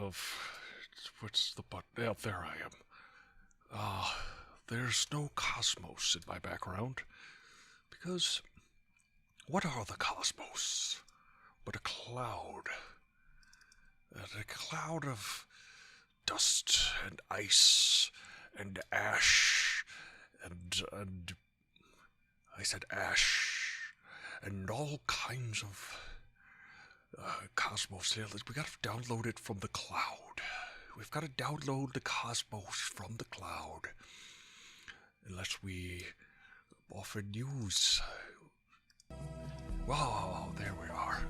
of... What's the button? Oh, there I am. There's no cosmos in my background, because what are the cosmos but a cloud? A cloud of dust and ice and ash and I said ash and all kinds of cosmos. We gotta download it from the cloud. We've got to download the cosmos from the cloud. Unless we often use... Wow, there we are.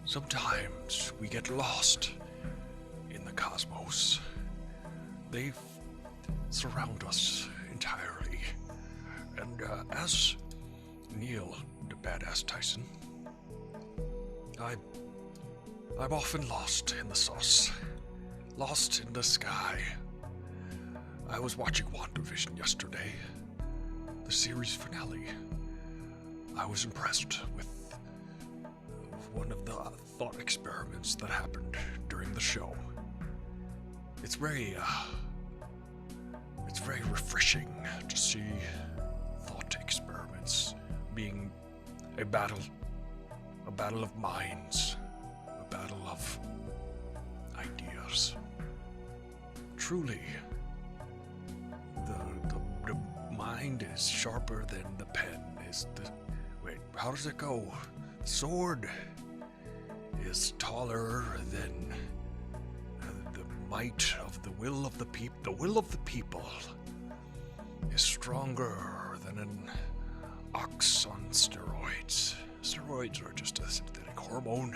Sometimes we get lost in the cosmos. They surround us entirely. And as Neil the Badass Tyson, I'm often lost in the sauce, lost in the sky. I was watching WandaVision yesterday, the series finale. I was impressed with one of the thought experiments that happened during the show. It's very refreshing to see thought experiments being a battle of minds. Battle of ideas. Truly, the mind is sharper than the pen. Wait, how does it go? The sword is taller than the might of the will of the people. The will of the people is stronger than an ox on steroids. Steroids are just a synthetic hormone.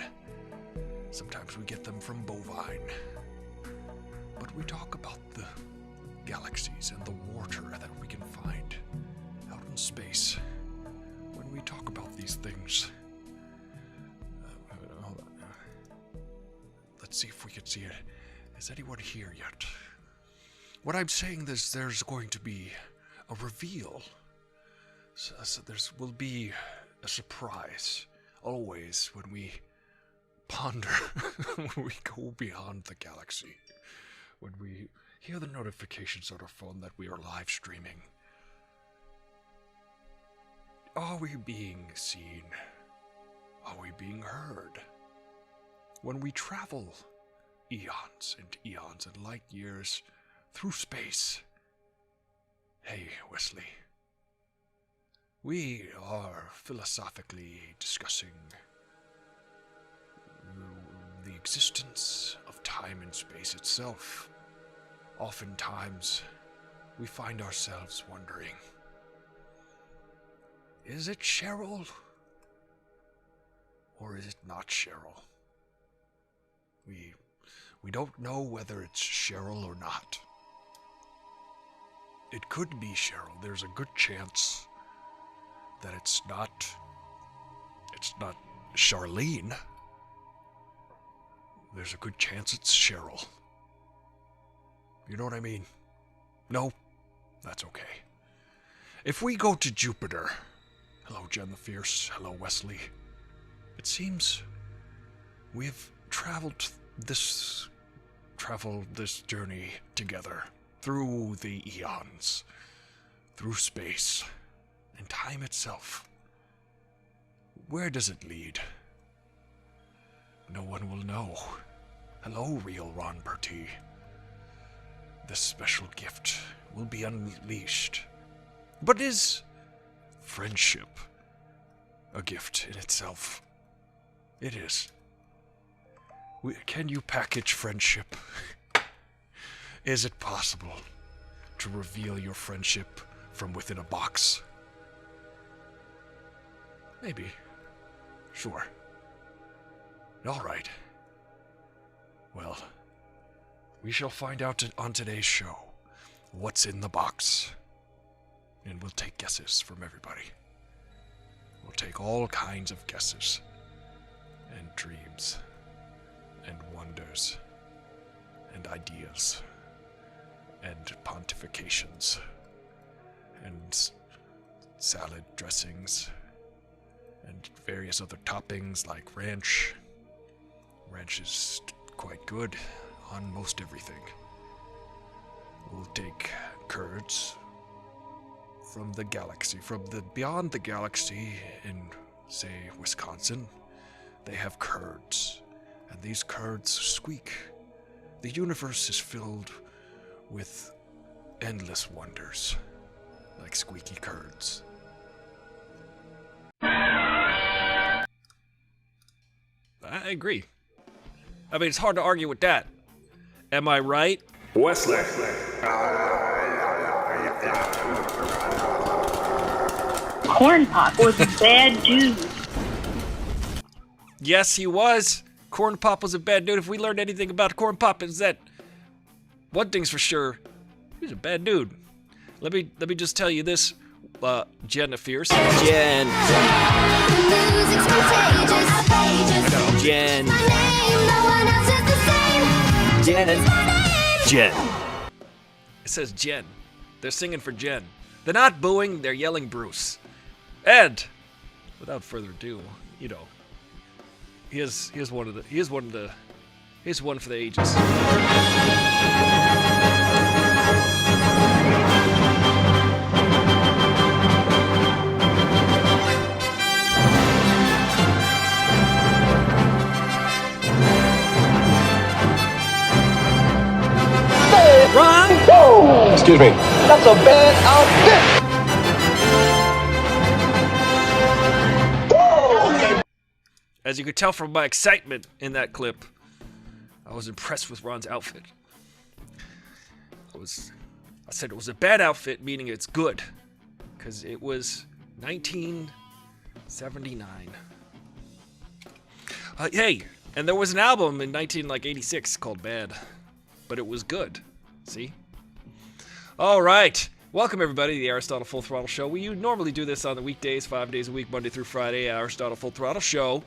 Sometimes we get them from bovine. But we talk about the galaxies and the water that we can find out in space. When we talk about these things... hold on. Let's see if we can see it. Is anyone here yet? What I'm saying is there's going to be a reveal. So there will be a surprise. Always when we ponder, when we go beyond the galaxy, when we hear the notifications on our phone that we are live streaming. Are we being seen? Are we being heard? When we travel eons and light years through space. Hey, Wesley. We are philosophically discussing the existence of time and space itself. Oftentimes, we find ourselves wondering, is it Cheryl? Or is it not Cheryl? We don't know whether it's Cheryl or not. It could be Cheryl. There's a good chance that it's not Charlene. There's a good chance it's Cheryl. You know what I mean? No? That's okay. If we go to Jupiter... Hello, Jen the Fierce. Hello, Wesley. It seems we've traveled this journey together through the eons, through space, and time itself. Where does it lead? No one will know. Hello, real Ron Bertie. This special gift will be unleashed. But is friendship a gift in itself? It is. Can you package friendship? Is it possible to reveal your friendship from within a box? Maybe. Sure. All right. Well, we shall find out on today's show what's in the box. And we'll take guesses from everybody. We'll take all kinds of guesses and dreams and wonders and ideas and pontifications and salad dressings and various other toppings like ranch. Ranch is quite good on most everything. We'll take curds from the galaxy, beyond the galaxy in, say, Wisconsin. They have curds, and these curds squeak. The universe is filled with endless wonders, like squeaky curds. I agree. I mean, it's hard to argue with that. Am I right? Wesley. Corn Pop was a bad dude. Yes, he was. Corn Pop was a bad dude. If we learned anything about Corn Pop, is that one thing's for sure, he's a bad dude. Let me just tell you this, Jenna Fierce. Jen. Jen. Jen. It says Jen. They're singing for Jen. They're not booing, they're yelling Bruce. And without further ado, you know, here's one for the ages. Ron! Whoa! Excuse me. That's a bad outfit! As you could tell from my excitement in that clip, I was impressed with Ron's outfit. I said it was a bad outfit, meaning it's good, because it was 1979. Hey, and there was an album in 1986 called Bad, but it was good. See? All right. Welcome, everybody, to the Aristotle Full Throttle Show. We normally do this on the weekdays, 5 days a week, Monday through Friday, Aristotle Full Throttle Show.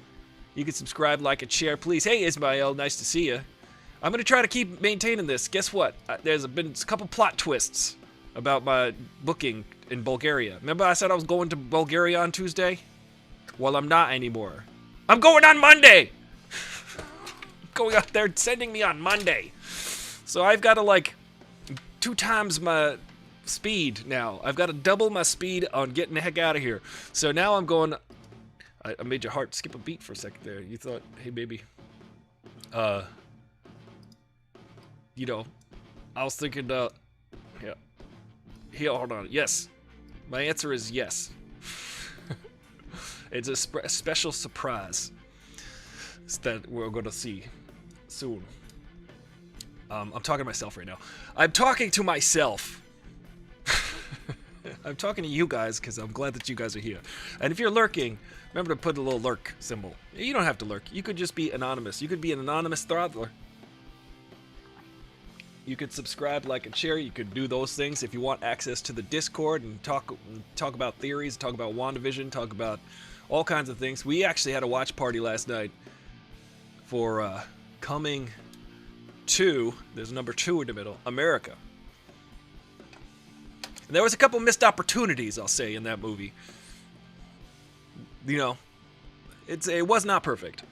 You can subscribe, like, and share, please. Hey, Ismael, nice to see you. I'm going to try to keep maintaining this. Guess what? There's been a couple plot twists about my booking in Bulgaria. Remember I said I was going to Bulgaria on Tuesday? Well, I'm not anymore. I'm going on Monday! Going out there, sending me on Monday. So I've got to, 2 times my speed now. I've got to double my speed on getting the heck out of here. So now I'm going... I made your heart skip a beat for a second there. You thought, hey, baby. You know, I was thinking, yeah. Here, hold on. Yes. My answer is yes. It's a special surprise that we're going to see soon. I'm talking to myself right now. I'm talking to myself. I'm talking to you guys because I'm glad that you guys are here. And if you're lurking, remember to put a little lurk symbol. You don't have to lurk. You could just be anonymous. You could be an anonymous throttler. You could subscribe, like, and share. You could do those things if you want access to the Discord and talk about theories, talk about WandaVision, talk about all kinds of things. We actually had a watch party last night for Coming to, there's number 2 in the middle, America. And there was a couple missed opportunities, I'll say, in that movie. You know, it was not perfect.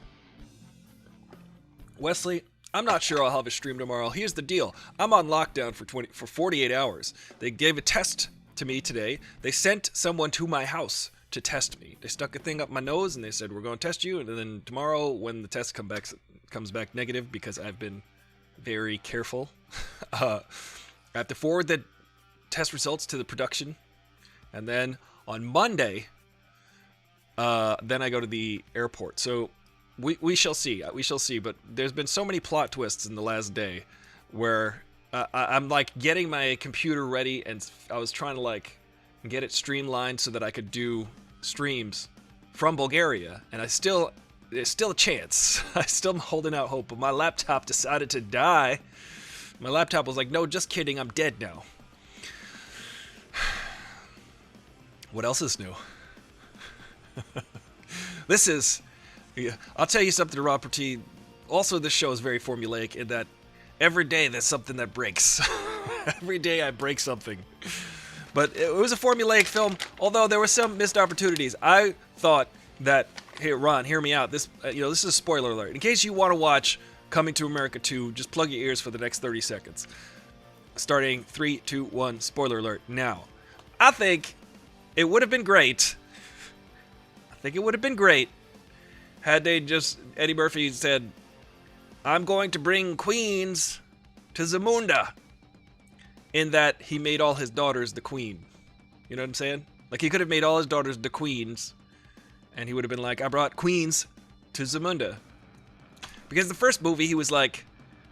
Wesley, I'm not sure I'll have a stream tomorrow. Here's the deal. I'm on lockdown for 48 hours. They gave a test to me today. They sent someone to my house to test me. They stuck a thing up my nose and they said, we're going to test you. And then tomorrow when the test comes back negative, because I've been very careful, I have to forward the test results to the production. And then on Monday, then I go to the airport. So we shall see. We shall see. But there's been so many plot twists in the last day where I'm getting my computer ready, and I was trying to get it streamlined so that I could do streams from Bulgaria. And there's still a chance. I still am holding out hope. But my laptop decided to die. My laptop was like, no, just kidding. I'm dead now. What else is new? I'll tell you something, Robert T. Also, this show is very formulaic in that every day there's something that breaks. Every day I break something. But it was a formulaic film, although there were some missed opportunities. I thought that, hey, Ron, hear me out. This is a spoiler alert. In case you want to watch Coming to America 2. Just plug your ears for the next 30 seconds. Starting 3, 2, 1. Spoiler alert. Now, I think it would have been great. Had they just, Eddie Murphy said, I'm going to bring queens to Zamunda. In that he made all his daughters the queen. You know what I'm saying? Like, he could have made all his daughters the queens. And he would have been like, I brought queens to Zamunda. Because the first movie, he was like,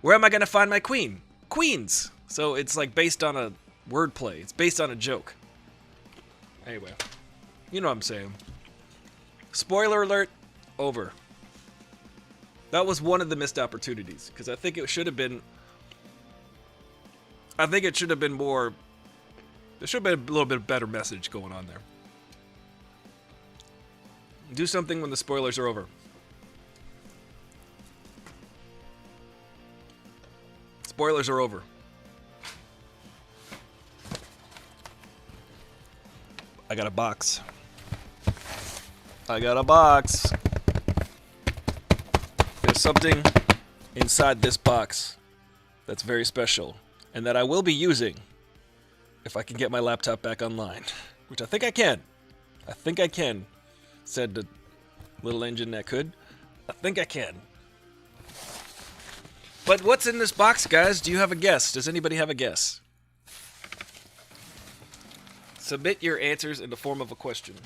where am I going to find my queen? Queens. So it's like based on a wordplay. It's based on a joke. Anyway. You know what I'm saying. Spoiler alert. Over. That was one of the missed opportunities. Because I think it should have been... I think it should have been more... There should have been a little bit better message going on there. Do something when the spoilers are over. Spoilers are over. I got a box. There's something inside this box that's very special. And that I will be using if I can get my laptop back online. Which I think I can. Said the little engine that could. I think I can. But what's in this box, guys? Do you have a guess? Does anybody have a guess? Submit your answers in the form of a question.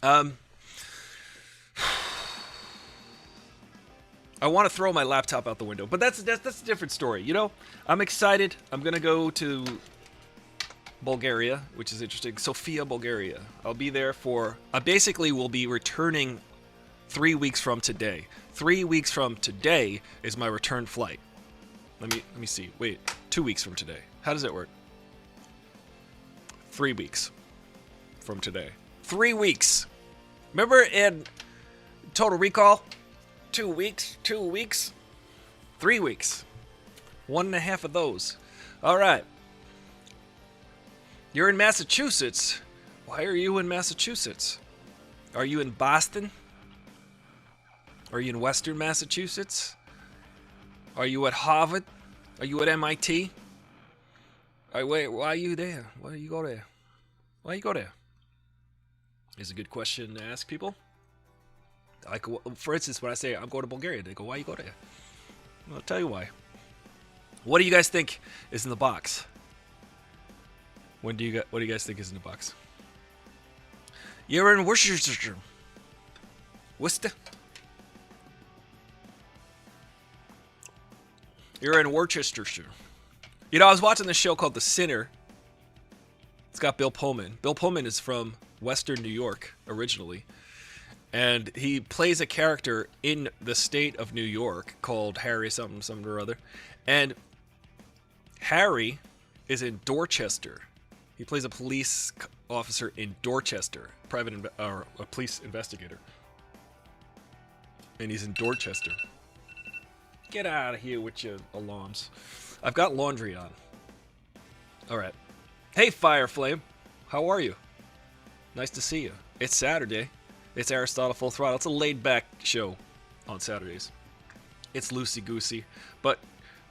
I want to throw my laptop out the window, but that's a different story. You know, I'm excited. I'm gonna go to Bulgaria, which is interesting. Sofia, Bulgaria. I'll be there for. I basically will be returning 3 weeks from today. 3 weeks from today is my return flight. Let me see. Wait, 2 weeks from today. How does it work? 3 weeks from today. 3 weeks. Remember in Total Recall? 2 weeks, 2 weeks, 3 weeks. 1.5 of those. All right. You're in Massachusetts. Why are you in Massachusetts? Are you in Boston? Are you in Western Massachusetts? Are you at Harvard? Are you at MIT? Wait, why are you there? Why do you go there? Why you go there? Is a good question to ask people. Like, for instance, when I say I'm going to Bulgaria, they go, why you go there? I'll tell you why. What do you guys think is in the box? What do you guys think is in the box? You're in Worcestershire. Worcester? You're in Worcestershire. You know, I was watching this show called The Sinner. It's got Bill Pullman. Bill Pullman is from Western New York originally. And he plays a character in the state of New York called Harry something or other. And Harry is in Dorchester. He plays a police officer in Dorchester, a police investigator. And he's in Dorchester. Get out of here with your alarms. I've got laundry on. All right. Hey, Fireflame. How are you? Nice to see you. It's Saturday. It's Aristotle Full Throttle. It's a laid-back show on Saturdays. It's loosey-goosey. But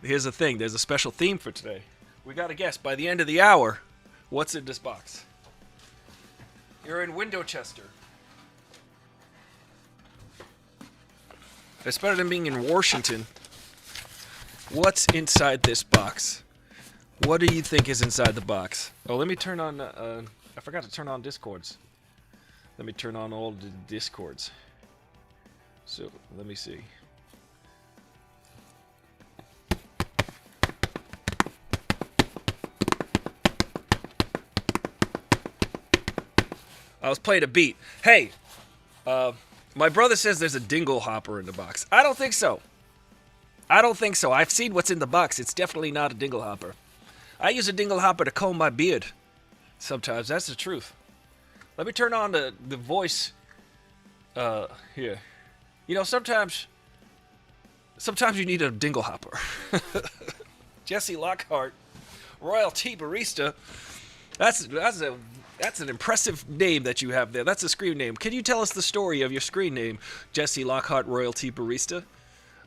here's the thing. There's a special theme for today. We got to guess, by the end of the hour, what's in this box? You're in Windowchester. It's better than being in Washington. What's inside this box? What do you think is inside the box? Oh, let me turn on... I forgot to turn on Discords. Let me turn on all the Discords. So, let me see. I was playing a beat. Hey, my brother says there's a dingle hopper in the box. I don't think so. I've seen what's in the box. It's definitely not a dingle hopper. I use a dingle hopper to comb my beard. Sometimes, that's the truth. Let me turn on the voice here. You know, sometimes you need a dingle hopper. Jesse Lockhart, Royal Tea Barista. That's That's an impressive name that you have there. That's a screen name. Can you tell us the story of your screen name, Jesse Lockhart Royalty Barista?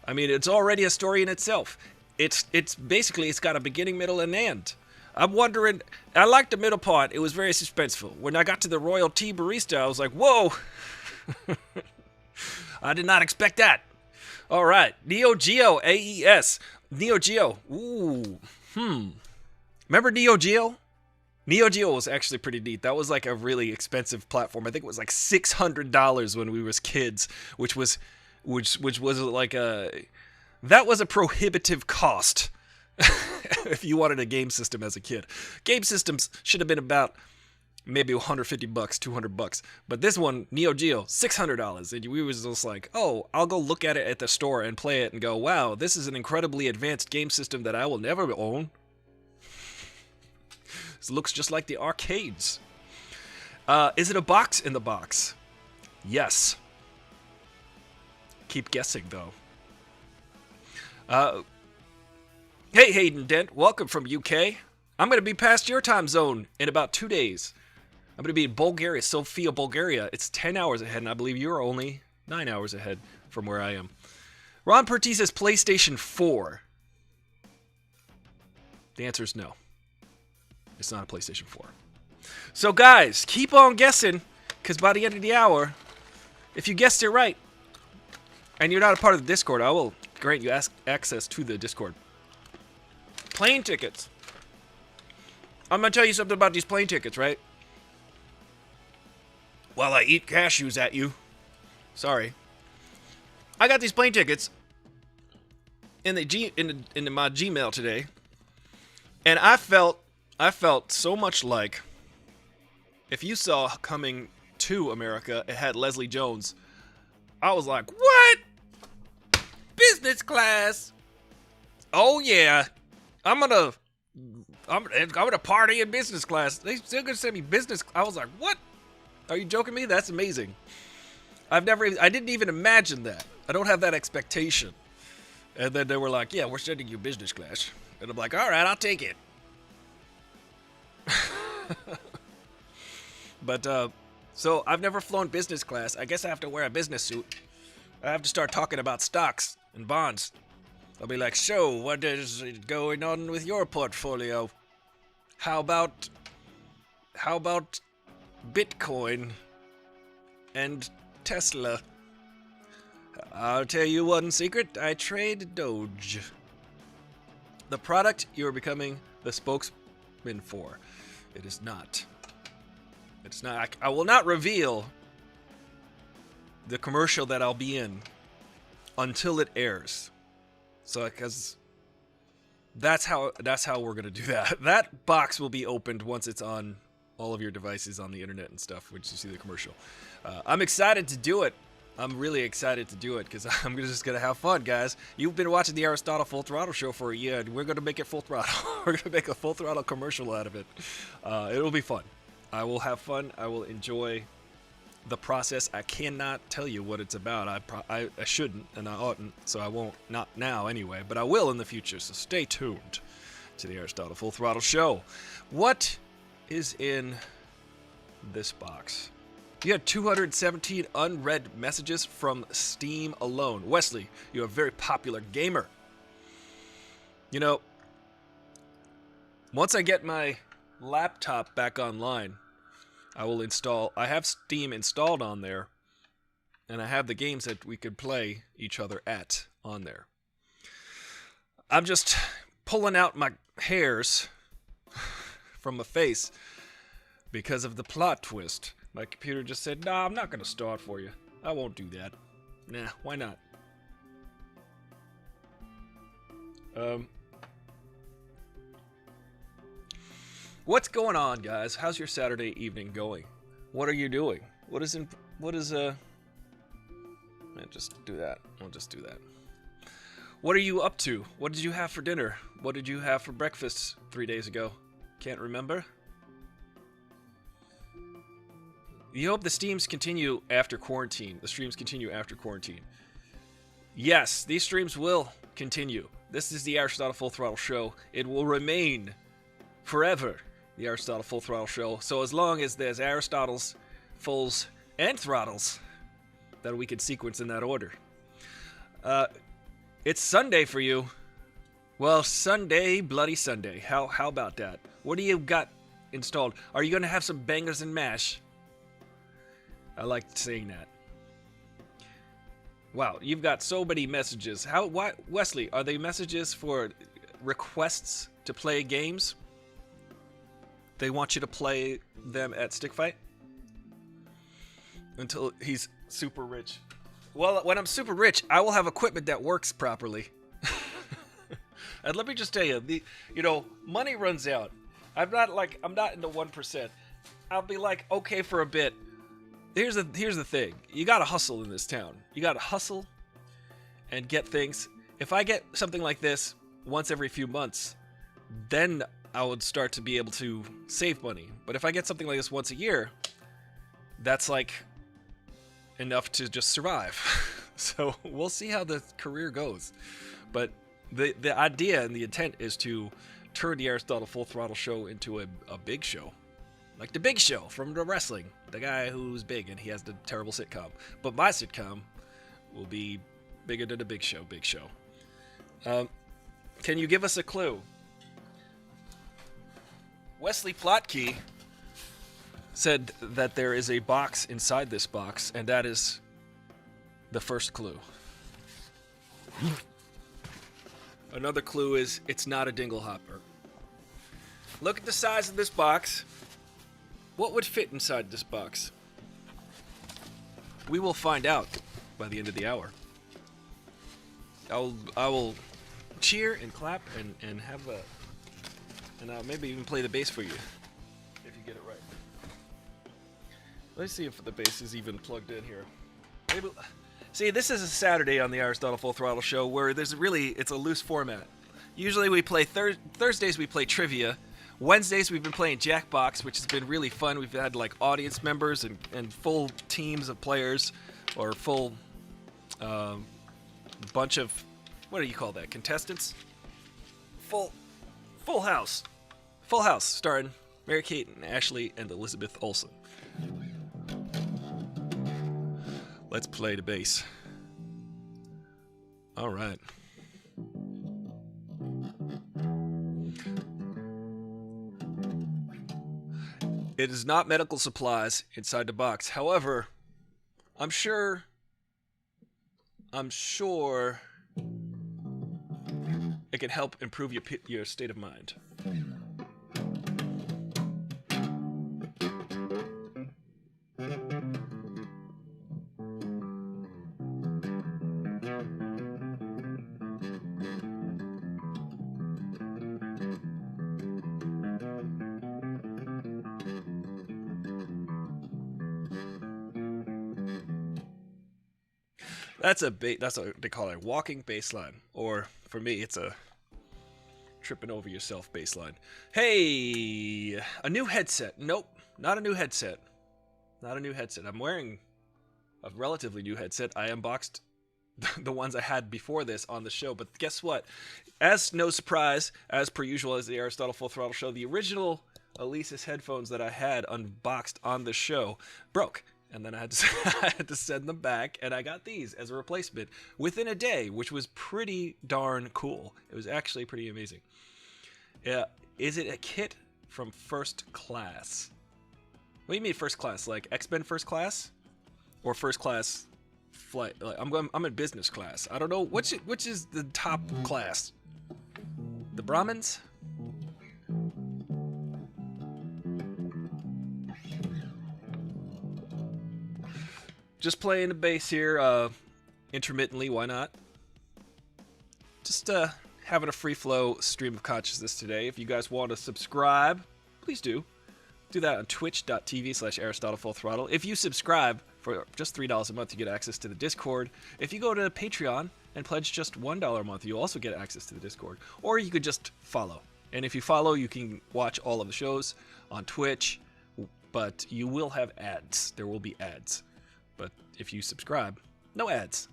I mean, it's already a story in itself. It's basically, it's got a beginning, middle, and end. I'm wondering, I liked the middle part. It was very suspenseful. When I got to the Royalty Barista, I was like, whoa. I did not expect that. All right, Neo Geo AES. Neo Geo. Ooh. Remember Neo Geo? Neo Geo was actually pretty neat. That was like a really expensive platform. I think it was like $600 when we was kids, which was like that was a prohibitive cost if you wanted a game system as a kid. Game systems should have been about maybe $150, $200. But this one, Neo Geo, $600. And we was just like, oh, I'll go look at it at the store and play it and go, wow, this is an incredibly advanced game system that I will never own. This looks just like the arcades. Is it a box in the box? Yes. Keep guessing, though. Hey, Hayden Dent. Welcome from UK. I'm going to be past your time zone in about 2 days. I'm going to be in Bulgaria, Sofia, Bulgaria. It's 10 hours ahead, and I believe you're only 9 hours ahead from where I am. Ron Perty says PlayStation 4. The answer is no. It's not a PlayStation 4. So, guys, keep on guessing, because by the end of the hour, if you guessed it right, and you're not a part of the Discord, I will grant you access to the Discord. Plane tickets. I'm going to tell you something about these plane tickets, right? While I eat cashews at you. Sorry. I got these plane tickets in my Gmail today. And I felt so much like if you saw Coming to America, it had Leslie Jones. I was like, what? Business class. Oh yeah. I'm gonna party in business class. They still gonna send me business. I was like, what? Are you joking me? That's amazing. I didn't even imagine that. I don't have that expectation. And then they were like, yeah, we're sending you business class. And I'm like, all right, I'll take it. But, so I've never flown business class. I guess I have to wear a business suit. I have to start talking about stocks and bonds. I'll be like, so, what is going on with your portfolio? How about Bitcoin and Tesla? I'll tell you one secret. I trade Doge. The product you're becoming the spokesman for. It is not. It's not. I will not reveal the commercial that I'll be in until it airs. So, because that's how we're gonna do that. That box will be opened once it's on all of your devices on the internet and stuff, which you see the commercial. I'm excited to do it. I'm really excited to do it because I'm just gonna have fun, guys. You've been watching the Aristotle Full Throttle show for a year, and we're gonna make it full throttle. We're gonna make a full throttle commercial out of it. It'll be fun. I will have fun. I will enjoy the process. I cannot tell you what it's about. I shouldn't, and I oughtn't, so I won't. Not now, anyway, but I will in the future. So stay tuned to the Aristotle Full Throttle show. What is in this box? You had 217 unread messages from Steam alone. Wesley, you're a very popular gamer. You know, once I get my laptop back online, I have Steam installed on there, and I have the games that we could play each other at on there. I'm just pulling out my hairs from my face because of the plot twist. My computer just said, nah, I'm not going to start for you. I won't do that. Nah, why not? What's going on, guys? How's your Saturday evening going? What are you doing? Just do that. We'll just do that. What are you up to? What did you have for dinner? What did you have for breakfast 3 days ago? Can't remember? You hope the streams continue after quarantine. Yes, these streams will continue. This is the Aristotle Full Throttle show. It will remain forever the Aristotle Full Throttle Show. So as long as there's Aristotles, fulls, and throttles, that we can sequence in that order. It's Sunday for you. Well, Sunday, bloody Sunday. How about that? What do you got installed? Are you going to have some bangers and mash? I like saying that. Wow, you've got so many messages. Wesley, are they messages for requests to play games? They want you to play them at Stick Fight? Until he's super rich. Well, when I'm super rich, I will have equipment that works properly. And let me just tell you, money runs out. I'm not in the 1%. I'll be like, okay for a bit. Here's the thing. You gotta hustle in this town. You gotta hustle and get things. If I get something like this once every few months, then I would start to be able to save money. But if I get something like this once a year, that's like enough to just survive. So we'll see how the career goes. But the idea and the intent is to turn the Aristotle Full Throttle Show into a big show. Like the Big Show from the wrestling. The guy who's big and he has the terrible sitcom. But my sitcom will be bigger than the Big Show. Big Show. Can you give us a clue? Wesley Plotke said that there is a box inside this box, and that is the first clue. Another clue is it's not a dingle hopper. Look at the size of this box. What would fit inside this box? We will find out by the end of the hour. I will cheer and clap and have and I'll maybe even play the bass for you if you get it right. Let's see if the bass is even plugged in here. Maybe. See, this is a Saturday on the Aristotle Full Throttle Show where it's a loose format. Usually we play Thursdays we play trivia. Wednesdays we've been playing Jackbox, which has been really fun. We've had like audience members and full teams of players, or full bunch of, what do you call that, contestants? Full house. Full House, starring Mary Kate and Ashley and Elizabeth Olsen. Let's play the bass. All right. It is not medical supplies inside the box. However, I'm sure it can help improve your state of mind. That's what they call a walking bass line, or for me, it's a tripping over yourself bass line. Hey, a new headset. Nope, not a new headset. Not a new headset. I'm wearing a relatively new headset. I unboxed the ones I had before this on the show, but guess what? As no surprise, as per usual, as the Aristotle Full Throttle Show, the original Alesis headphones that I had unboxed on the show broke. And then I had to send them back, and I got these as a replacement within a day, which was pretty darn cool. It was actually pretty amazing. Is it a kit from First Class? What do you mean First Class? Like X-Men First Class, or First Class flight? Like, I'm in business class. I don't know which is the top class. The Brahmins. Just playing the bass here, intermittently, why not? Just having a free flow stream of consciousness today. If you guys want to subscribe, please do. Do that on twitch.tv/Aristotle Full Throttle. If you subscribe for just $3 a month, you get access to the Discord. If you go to Patreon and pledge just $1 a month, you also get access to the Discord. Or you could just follow. And if you follow, you can watch all of the shows on Twitch, but you will have ads. There will be ads. But if you subscribe, no ads.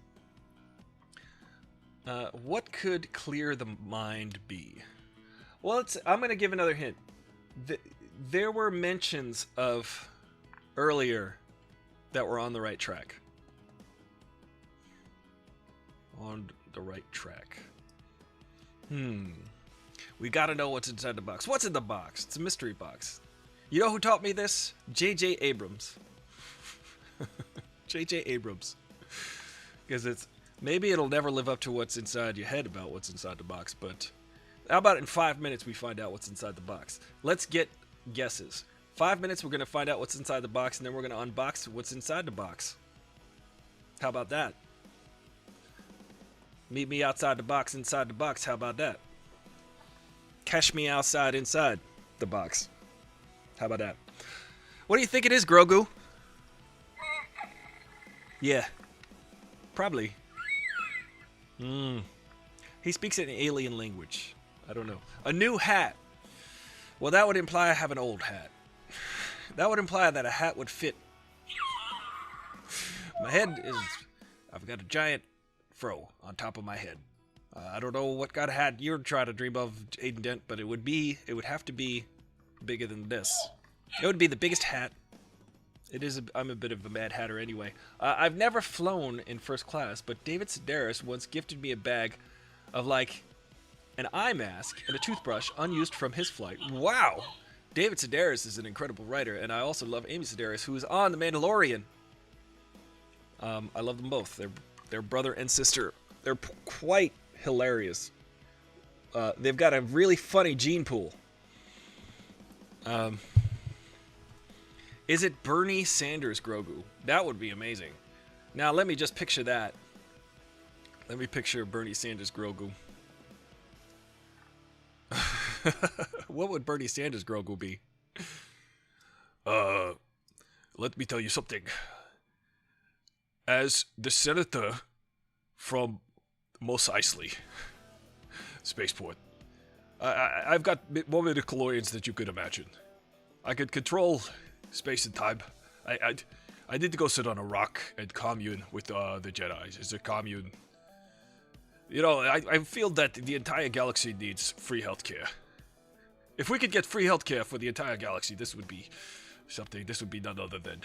What could clear the mind be? Well, I'm going to give another hint. there were mentions of earlier that we're on the right track. On the right track. We gotta know what's inside the box. What's in the box? It's a mystery box. You know who taught me this? J.J. Abrams. J.J. Abrams. Because it's... Maybe it'll never live up to what's inside your head about what's inside the box, but... How about in 5 minutes we find out what's inside the box? Let's get guesses. 5 minutes we're going to find out what's inside the box, and then we're going to unbox what's inside the box. How about that? Meet me outside the box, inside the box. How about that? Catch me outside, inside the box. How about that? What do you think it is, Grogu? Yeah. Probably. He speaks an alien language. I don't know. A new hat. Well, that would imply I have an old hat. That would imply that a hat would fit. My head is... I've got a giant fro on top of my head. I don't know what kind of hat you're trying to dream of, Aiden Dent, but it would have to be bigger than this. It would be the biggest hat. I'm a bit of a mad hatter anyway. I've never flown in first class, but David Sedaris once gifted me a bag of like an eye mask and a toothbrush unused from his flight. Wow! David Sedaris is an incredible writer, and I also love Amy Sedaris, who is on The Mandalorian. I love them both. They're brother and sister. They're quite hilarious. They've got a really funny gene pool. Is it Bernie Sanders Grogu? That would be amazing. Now, let me just picture that. Let me picture Bernie Sanders Grogu. What would Bernie Sanders Grogu be? Let me tell you something. As the senator from Mos Eisley spaceport, I've got more midichlorians than you could imagine. I could control space and time. I need to go sit on a rock and commune with the Jedi. It's a commune. You know, I feel that the entire galaxy needs free healthcare. If we could get free healthcare for the entire galaxy, this would be something. This would be none other than,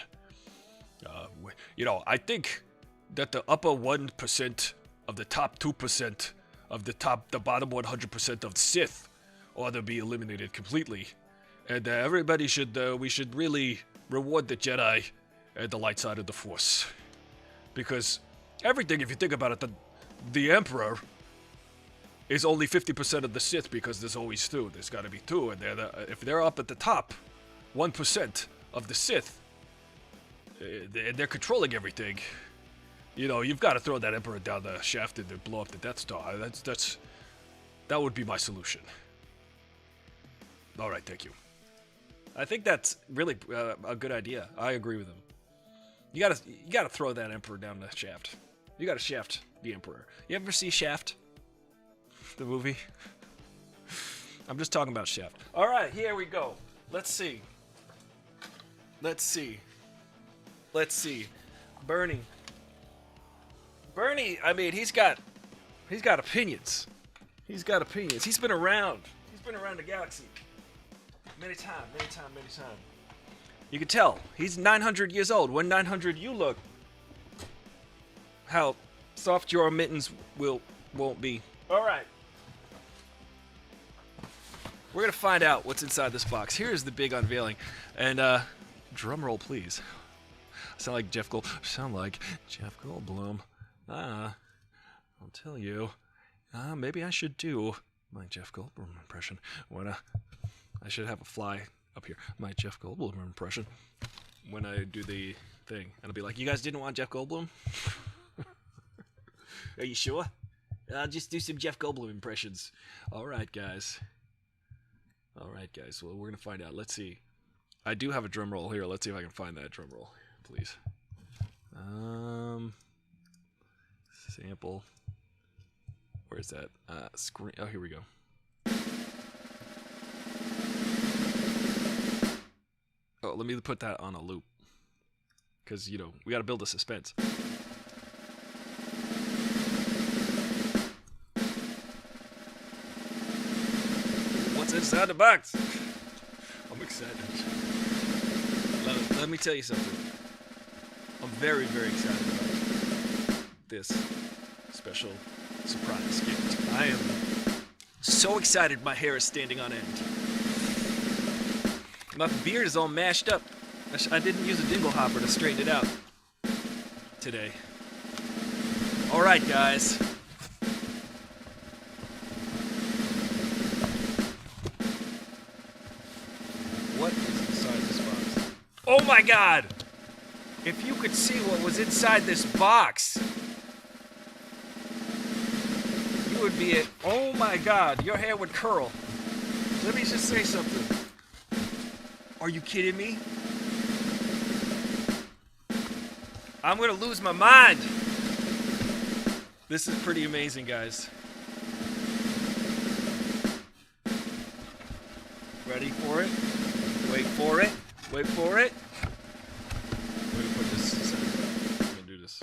you know, I think that the upper 1% of the top 2% of the bottom 100% of Sith ought to be eliminated completely. And we should really reward the Jedi and the light side of the Force. Because everything, if you think about it, the Emperor is only 50% of the Sith because there's always two. There's got to be two, and if they're up at the top 1% of the Sith, they're controlling everything. You know, you've got to throw that Emperor down the shaft and then blow up the Death Star. That would be my solution. All right, thank you. I think that's really a good idea. I agree with him. You gotta throw that Emperor down the shaft. You gotta shaft the Emperor. You ever see Shaft? The movie? I'm just talking about Shaft. All right, here we go. Let's see. Bernie. I mean, he's got opinions. He's been around. He's been around the galaxy. Many times. You can tell he's 900 years old. When 900 you look, how soft your mittens won't be. All right, we're gonna find out what's inside this box. Here's the big unveiling, and drum roll, please. I sound like Jeff Goldblum. I'll tell you. Maybe I should do my Jeff Goldblum impression. I should have a fly up here. My Jeff Goldblum impression when I do the thing. And I'll be like, you guys didn't want Jeff Goldblum? Are you sure? I'll just do some Jeff Goldblum impressions. All right, guys. Well, we're going to find out. Let's see. I do have a drum roll here. Let's see if I can find that drum roll, please. Sample. Where is that? Screen. Oh, here we go. Oh, let me put that on a loop. Because, you know, we got to build a suspense. What's inside the box? I'm excited. excited. Let me tell you something. I'm very, very excited about this special surprise gift. I am so excited my hair is standing on end. My beard is all mashed up. I didn't use a dingle hopper to straighten it out today. Alright, guys. What is inside this box? Oh my god! If you could see what was inside this box, you would be it. Oh my god, your hair would curl. Let me just say something. Are you kidding me? I'm gonna lose my mind. This is pretty amazing, guys. Ready for it? Wait for it. Wait for it. I'm gonna put this aside. I'm gonna do this.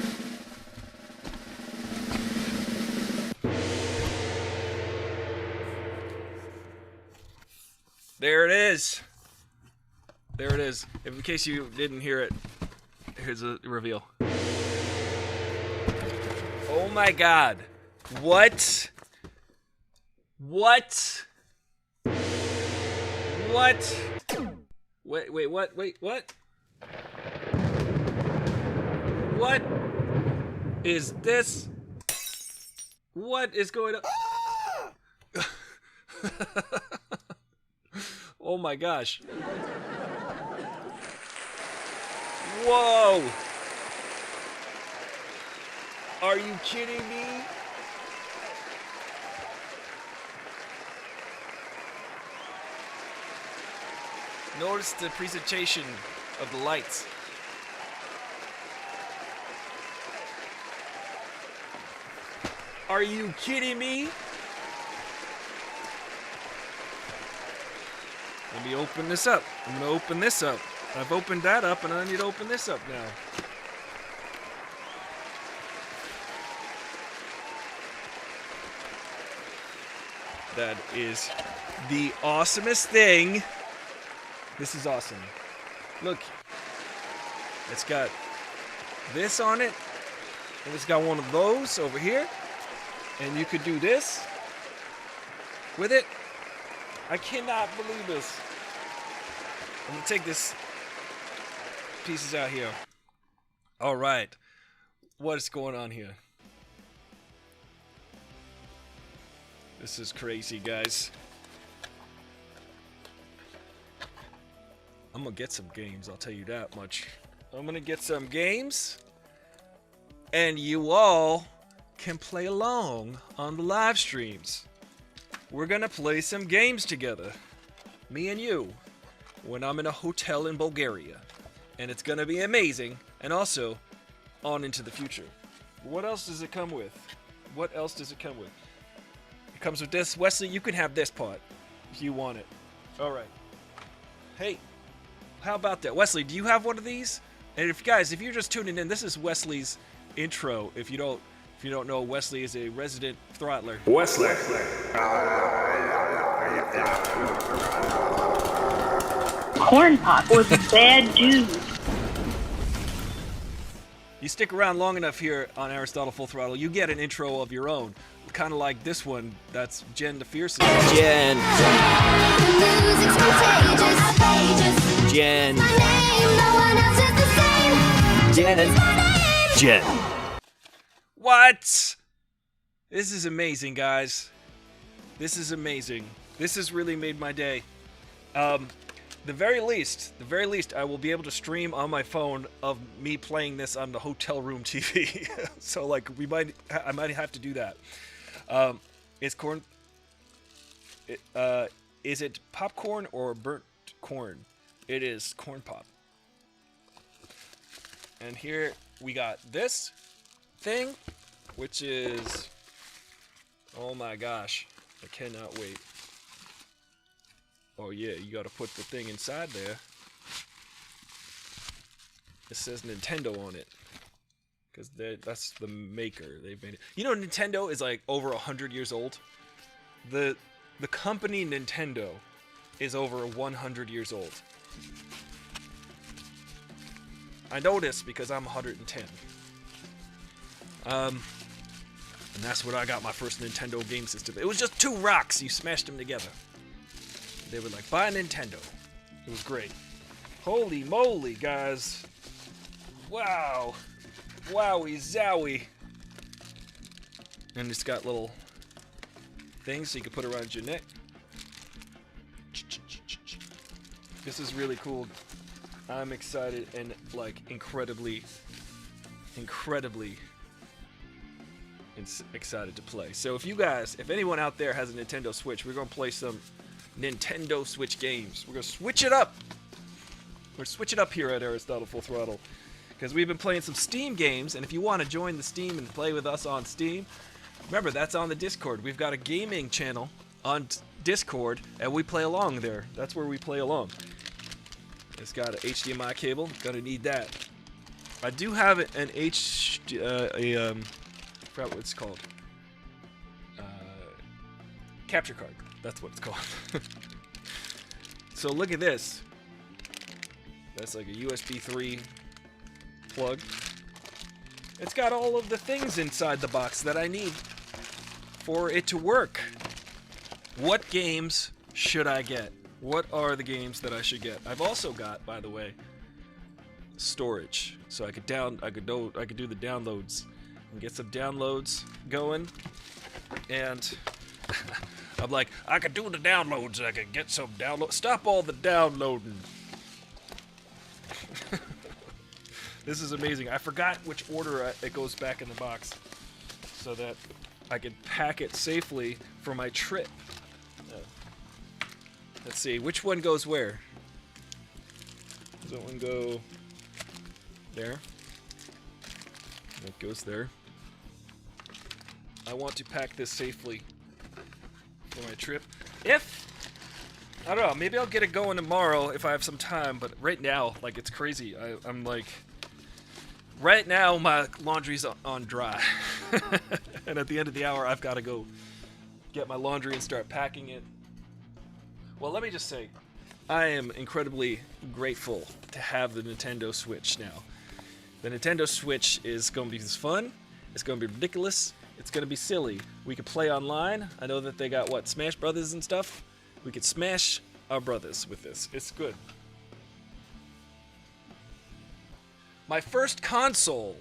There it is. There it is. In case you didn't hear it, here's a reveal. Oh my god. What? What? What? Wait, what? Wait, what? What is this? What is going on? Oh my gosh. Whoa! Are you kidding me? Notice the presentation of the lights. Are you kidding me? Let me open this up. I'm gonna open this up. I've opened that up and I need to open this up now. That is the awesomest thing. This is awesome. Look, it's got this on it, and it's got one of those over here, and you could do this with it. I cannot believe this. I'm gonna take this pieces out here. All right, what is going on here? This is crazy, guys. I'm gonna get some games, I'll tell you that much. I'm gonna get some games, and you all can play along on the live streams. We're gonna play some games together, me and you, when I'm in a hotel in Bulgaria. And it's gonna be amazing, and also on into the future. What else does it come with? What else does it come with? It comes with this. Wesley, you can have this part if you want it. All right. Hey, how about that? Wesley, do you have one of these? And if you're just tuning in, this is Wesley's intro. If you don't know, Wesley is a resident throttler. Wesley. Corn Pop was a bad dude. You stick around long enough here on Aristotle Full Throttle, you get an intro of your own. Kind of like this one, that's Jen the Fierce. Jen. Jen. Jen. What? This is amazing, guys. This is amazing. This has really made my day. The very least, I will be able to stream on my phone of me playing this on the hotel room TV. So, like, I might have to do that. Is corn? Is it popcorn or burnt corn? It is corn pop. And here we got this thing, which is, oh my gosh, I cannot wait. Oh yeah, you gotta put the thing inside there. It says Nintendo on it. Because that's the maker. They've made it. You know, Nintendo is like over 100 years old. The company Nintendo is over 100 years old. I know this because I'm 110. And that's when I got my first Nintendo game system. It was just 2 rocks. You smashed them together. They were like, buy a Nintendo. It was great. Holy moly, guys. Wow. Wowie zowie. And it's got little things so you can put around your neck. This is really cool. I'm excited and like incredibly excited to play. So if anyone out there has a Nintendo Switch, we're gonna play some Nintendo Switch games. We're gonna switch it up. We're switch it up here at Aristotle Full Throttle because we've been playing some Steam games. And if you want to join the Steam and play with us on Steam, remember that's on the Discord. We've got a gaming channel on Discord, and we play along there. That's where we play along. It's got an HDMI cable. Gonna need that. I do have an I forgot what it's called. Capture card. That's what it's called. So look at this. That's like a USB 3 plug. It's got all of the things inside the box that I need for it to work. What games should I get? What are the games that I should get? I've also got, by the way, storage, so I could do the downloads and get some downloads going. And I'm like, I could do the downloads. I could get some downloads. Stop all the downloading. This is amazing. I forgot which order it goes back in the box so that I can pack it safely for my trip. Let's see, which one goes where? Does that one go there? That goes there. I want to pack this safely for my trip. I don't know, maybe I'll get it going tomorrow if I have some time, but right now, like, it's crazy. I'm like, right now my laundry's on dry. And at the end of the hour, I've got to go get my laundry and start packing it. Well, let me just say, I am incredibly grateful to have the Nintendo Switch now. The Nintendo Switch is going to be fun. It's going to be ridiculous. It's going to be silly. We can play online. I know that they got, Smash Brothers and stuff? We could smash our brothers with this. It's good. My first console.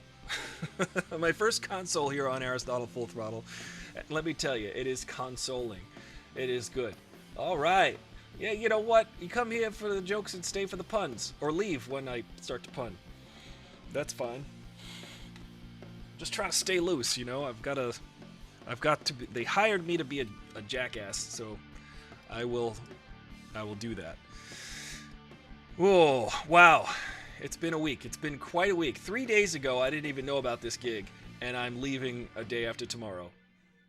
My first console here on Aristotle Full Throttle. Let me tell you, it is consoling. It is good. All right. Yeah, you know what? You come here for the jokes and stay for the puns. Or leave when I start to pun. That's fine. Just trying to stay loose, you know? I've got to be, they hired me to be a jackass, so I will do that. Whoa, wow. It's been a week. It's been quite a week. 3 days ago, I didn't even know about this gig, and I'm leaving a day after tomorrow.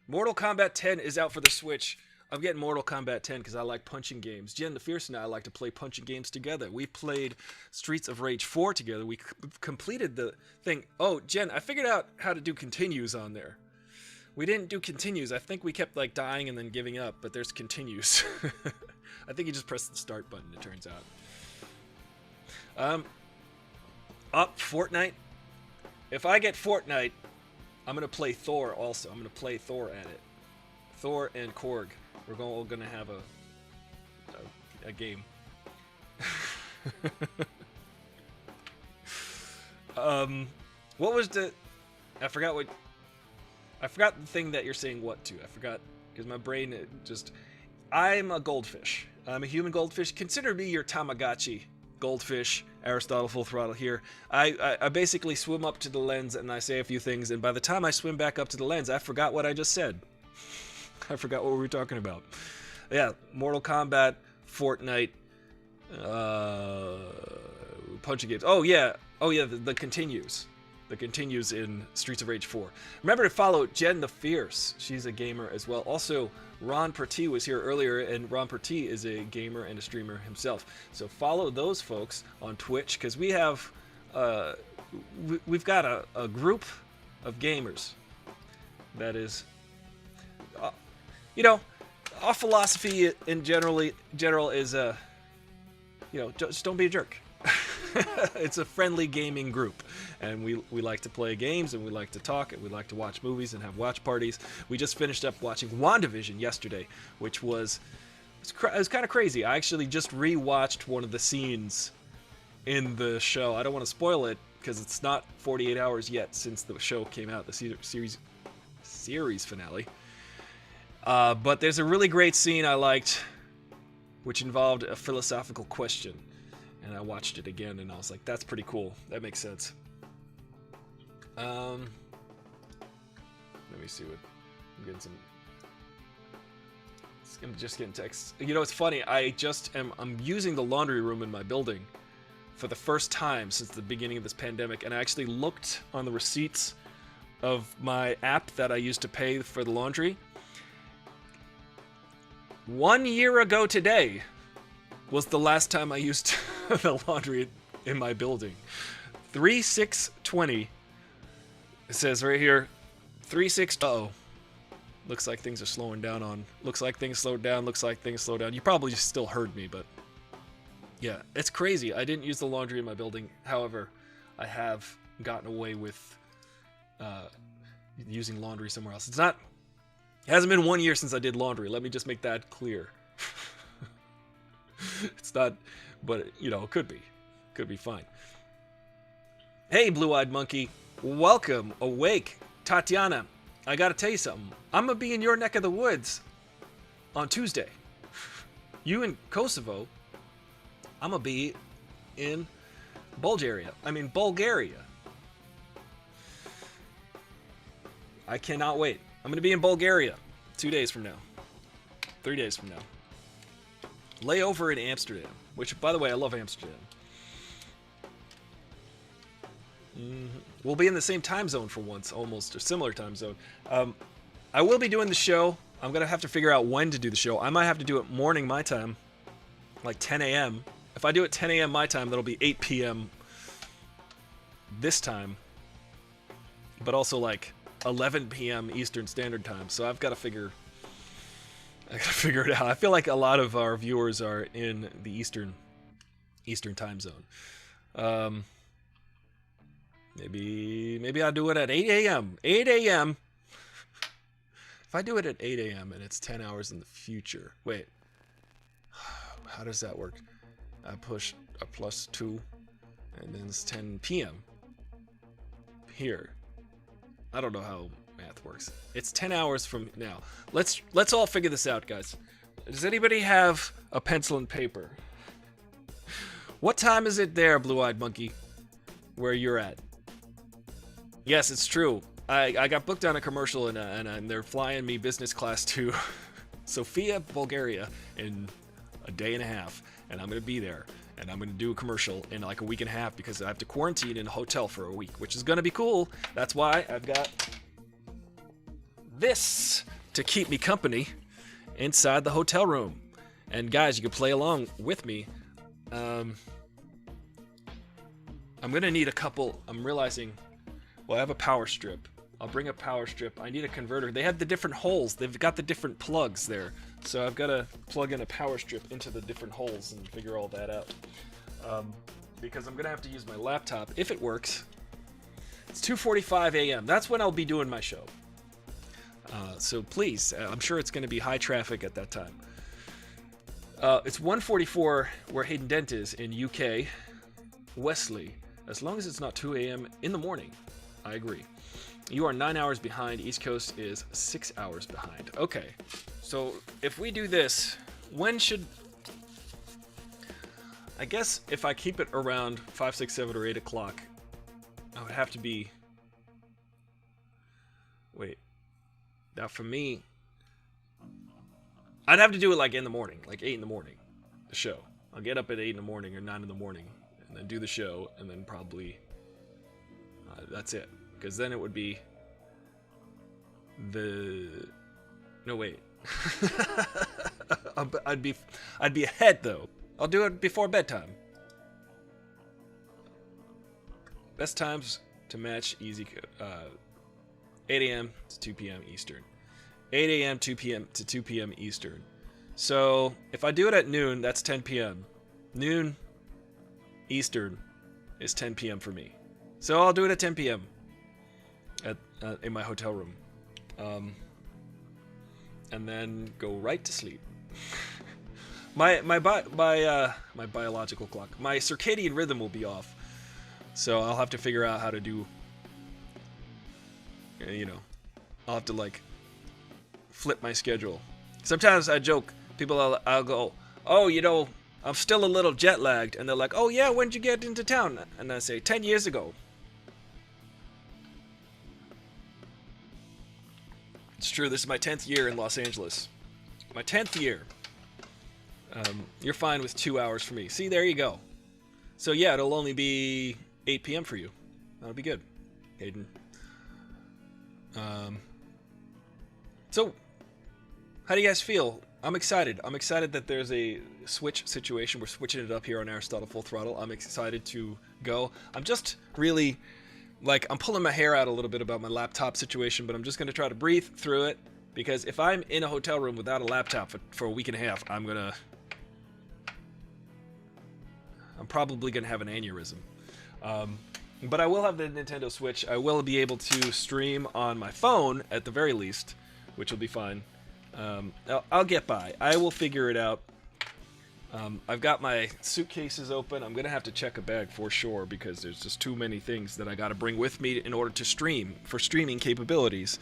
Mortal Kombat 10 is out for the Switch. I'm getting Mortal Kombat 10 because I like punching games. Jen the Fierce and I like to play punching games together. We played Streets of Rage 4 together. We completed the thing. Oh, Jen, I figured out how to do continues on there. We didn't do continues. I think we kept dying and then giving up, but there's continues. I think you just press the start button, it turns out. Fortnite. If I get Fortnite, I'm going to play Thor also. I'm going to play Thor at it. Thor and Korg. We're all going to have a game. What was the... I forgot the thing that you're saying what to. I forgot, because my brain just... I'm a goldfish. I'm a human goldfish. Consider me your Tamagotchi goldfish. Aristotle Full Throttle here. I basically swim up to the lens and I say a few things, and by the time I swim back up to the lens, I forgot what I just said. I forgot what we were talking about. Yeah, Mortal Kombat, Fortnite, punching games. Oh yeah, the continues. The continues in Streets of Rage 4. Remember to follow Jen the Fierce. She's a gamer as well. Also, Ron Perty was here earlier, and Ron Perty is a gamer and a streamer himself. So follow those folks on Twitch, because we have, we've got a group of gamers that is, our philosophy in general is, just don't be a jerk. It's a friendly gaming group, and we like to play games, and we like to talk, and we like to watch movies and have watch parties. We just finished up watching WandaVision yesterday, which was kind of crazy. I actually just rewatched one of the scenes in the show. I don't want to spoil it because it's not 48 hours yet since the show came out, the series finale. But there's a really great scene I liked, which involved a philosophical question. And I watched it again, and I was like, that's pretty cool. That makes sense. Let me see what... I'm getting some... I'm just getting texts. You know, it's funny. I'm using the laundry room in my building for the first time since the beginning of this pandemic, and I actually looked on the receipts of my app that I used to pay for the laundry. 1 year ago today was the last time I used the laundry in my building. 3/6/20. It says right here, 3/6. Uh-oh. Looks like things are slowing down looks like things slowed down. You probably just still heard me, but yeah, it's crazy. I didn't use the laundry in my building. However, I have gotten away with using laundry somewhere else. It hasn't been 1 year since I did laundry. Let me just make that clear. It's not, but it could be. Could be fine. Hey, blue-eyed monkey. Welcome. Awake. Tatiana, I gotta tell you something. I'm gonna be in your neck of the woods on Tuesday. You in Kosovo. I'm gonna be in Bulgaria. I cannot wait. I'm gonna be in Bulgaria 2 days from now. 3 days from now. Layover in Amsterdam, which, by the way, I love Amsterdam. We'll be in the same time zone for once, almost, or similar time zone. I will be doing the show. I'm going to have to figure out when to do the show. I might have to do it morning my time, like 10 a.m. If I do it 10 a.m. my time, that'll be 8 p.m. this time, but also like 11 p.m. Eastern Standard Time. So I gotta figure it out. I feel like a lot of our viewers are in the Eastern time zone. Maybe I'll do it at 8 a.m. 8 a.m. If I do it at 8 a.m. and it's 10 hours in the future. Wait. How does that work? I push a +2 and then it's 10 p.m. here. I don't know how math works. It's 10 hours from now. Let's all figure this out, guys. Does anybody have a pencil and paper? What time is it there, blue-eyed monkey, where you're at? Yes, it's true. I got booked on a commercial and they're flying me business class to Sofia, Bulgaria in a day and a half, and I'm gonna be there, and I'm gonna do a commercial in like a week and a half because I have to quarantine in a hotel for a week, which is gonna be cool. That's why I've got this to keep me company inside the hotel room. And guys, you can play along with me. I'm gonna need a couple. I'm realizing, well, I have a power strip. I'll bring a power strip. I need a converter. They have the different holes. They've got the different plugs there. So I've got to plug in a power strip into the different holes and figure all that out. Because I'm going to have to use my laptop if it works. It's 2:45 a.m. That's when I'll be doing my show. So please, I'm sure it's going to be high traffic at that time. It's 1:44 where Hayden Dent is in UK. Wesley, as long as it's not 2 a.m. in the morning. I agree. You are 9 hours behind. East Coast is 6 hours behind. Okay, so if we do this, when should... I guess if I keep it around 5, 6, 7, or 8 o'clock, I would have to be... Wait. Now for me, I'd have to do it like in the morning, like 8 in the morning, the show. I'll get up at 8 in the morning or 9 in the morning, and then do the show, and then probably... that's it. Because then it would be the... No, wait. I'd be ahead, though. I'll do it before bedtime. Best times to match easy 8 a.m. to 2 p.m. Eastern. 8 a.m. 2 p.m. to 2 p.m. Eastern. So if I do it at noon, that's 10 p.m. Noon Eastern is 10 p.m. for me. So I'll do it at 10 p.m. In my hotel room. And then go right to sleep. my biological clock, my circadian rhythm will be off. So I'll have to figure out how to do, you know, I'll have to like flip my schedule. Sometimes I joke, I'll go, oh, you know, I'm still a little jet lagged. And they're like, oh yeah, when'd you get into town? And I say, 10 years ago. It's true, this is my 10th year in Los Angeles. My 10th year. You're fine with 2 hours for me. See, there you go. So yeah, it'll only be 8 p.m. for you. That'll be good, Hayden. So, how do you guys feel? I'm excited. I'm excited that there's a Switch situation. We're switching it up here on Aristotle Full Throttle. I'm excited to go. I'm just really, like, I'm pulling my hair out a little bit about my laptop situation, but I'm just going to try to breathe through it, because if I'm in a hotel room without a laptop for a week and a half, I'm probably going to have an aneurysm. But I will have the Nintendo Switch. I will be able to stream on my phone at the very least, which will be fine. I'll get by. I will figure it out. I've got my suitcases open. I'm going to have to check a bag for sure, because there's just too many things that I got to bring with me in order to stream, for streaming capabilities.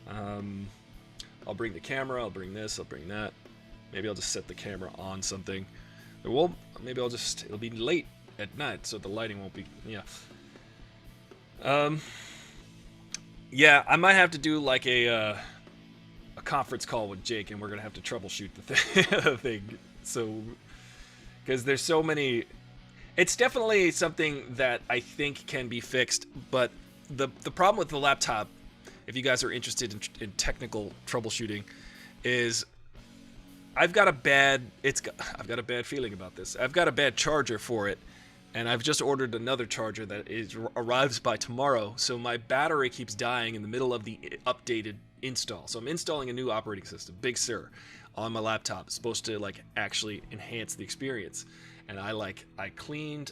I'll bring the camera, I'll bring this, I'll bring that. Maybe I'll just set the camera on something. Maybe it'll be late at night, so the lighting won't be, yeah. Yeah, I might have to do like a conference call with Jake, and we're gonna have to troubleshoot the thing. So, because there's so many, it's definitely something that I think can be fixed. But the problem with the laptop, if you guys are interested in technical troubleshooting, is I've got a bad feeling about this. I've got a bad charger for it. And I've just ordered another charger that arrives by tomorrow, so my battery keeps dying in the middle of the updated install. So I'm installing a new operating system, Big Sur, on my laptop. It's supposed to like actually enhance the experience. And I cleaned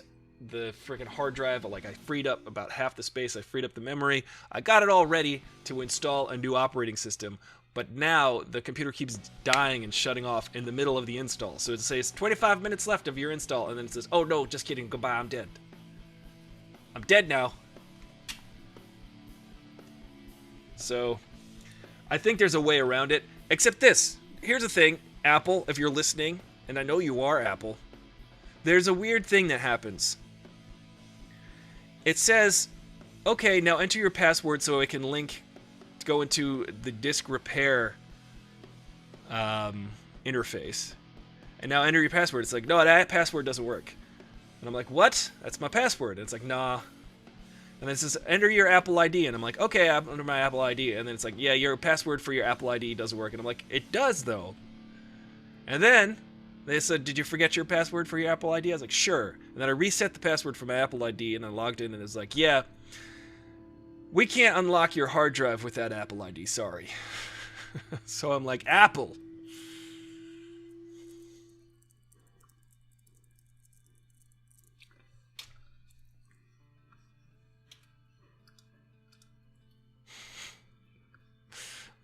the freaking hard drive. I freed up about half the space. I freed up the memory. I got it all ready to install a new operating system. But now the computer keeps dying and shutting off in the middle of the install. So it says 25 minutes left of your install, and then it says, oh no, just kidding, goodbye, I'm dead. I'm dead now. So I think there's a way around it, except this. Here's the thing, Apple, if you're listening, and I know you are, Apple, there's a weird thing that happens. It says, okay, now enter your password so it can go into the disk repair interface, and now enter your password. It's like, no, that password doesn't work. And I'm like, what? That's my password. And it's like, nah. And then it says, enter your Apple ID. And I'm like, okay, I'm under my Apple ID. And then it's like, yeah, your password for your Apple ID doesn't work. And I'm like, it does though. And then they said, did you forget your password for your Apple ID? I was like, sure. And then I reset the password for my Apple ID, and I logged in, and it's like, yeah, we can't unlock your hard drive with that Apple ID, sorry. So I'm like, Apple.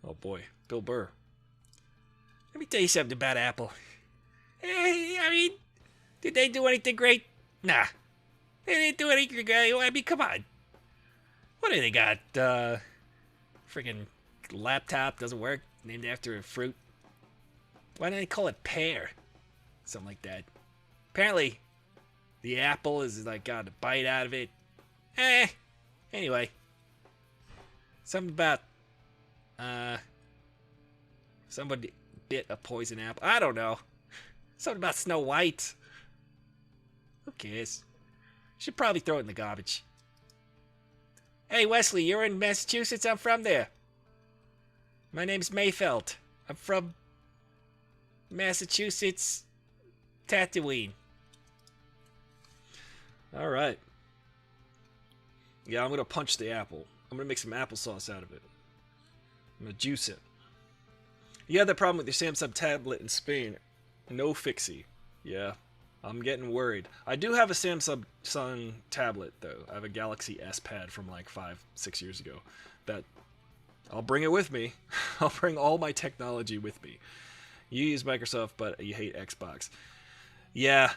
Oh boy, Bill Burr. Let me tell you something about Apple. I mean, did they do anything great? Nah. They didn't do anything great. I mean, come on. What do they got? Freaking laptop doesn't work, named after a fruit. Why don't they call it pear? Something like that. Apparently, the apple is like got a bite out of it. Anyway. Something about, somebody bit a poison apple. I don't know. Something about Snow White. Who cares? Should probably throw it in the garbage. Hey, Wesley, you're in Massachusetts? I'm from there. My name's Mayfeld. I'm from Massachusetts, Tatooine. All right. Yeah, I'm going to punch the apple. I'm going to make some applesauce out of it. I'm going to juice it. You had that problem with your Samsung tablet in Spain. No fixie. Yeah, I'm getting worried. I do have a Samsung tablet, though. I have a Galaxy S Pad from like 5-6 years ago. That I'll bring it with me. I'll bring all my technology with me. You use Microsoft, but you hate Xbox. Yeah.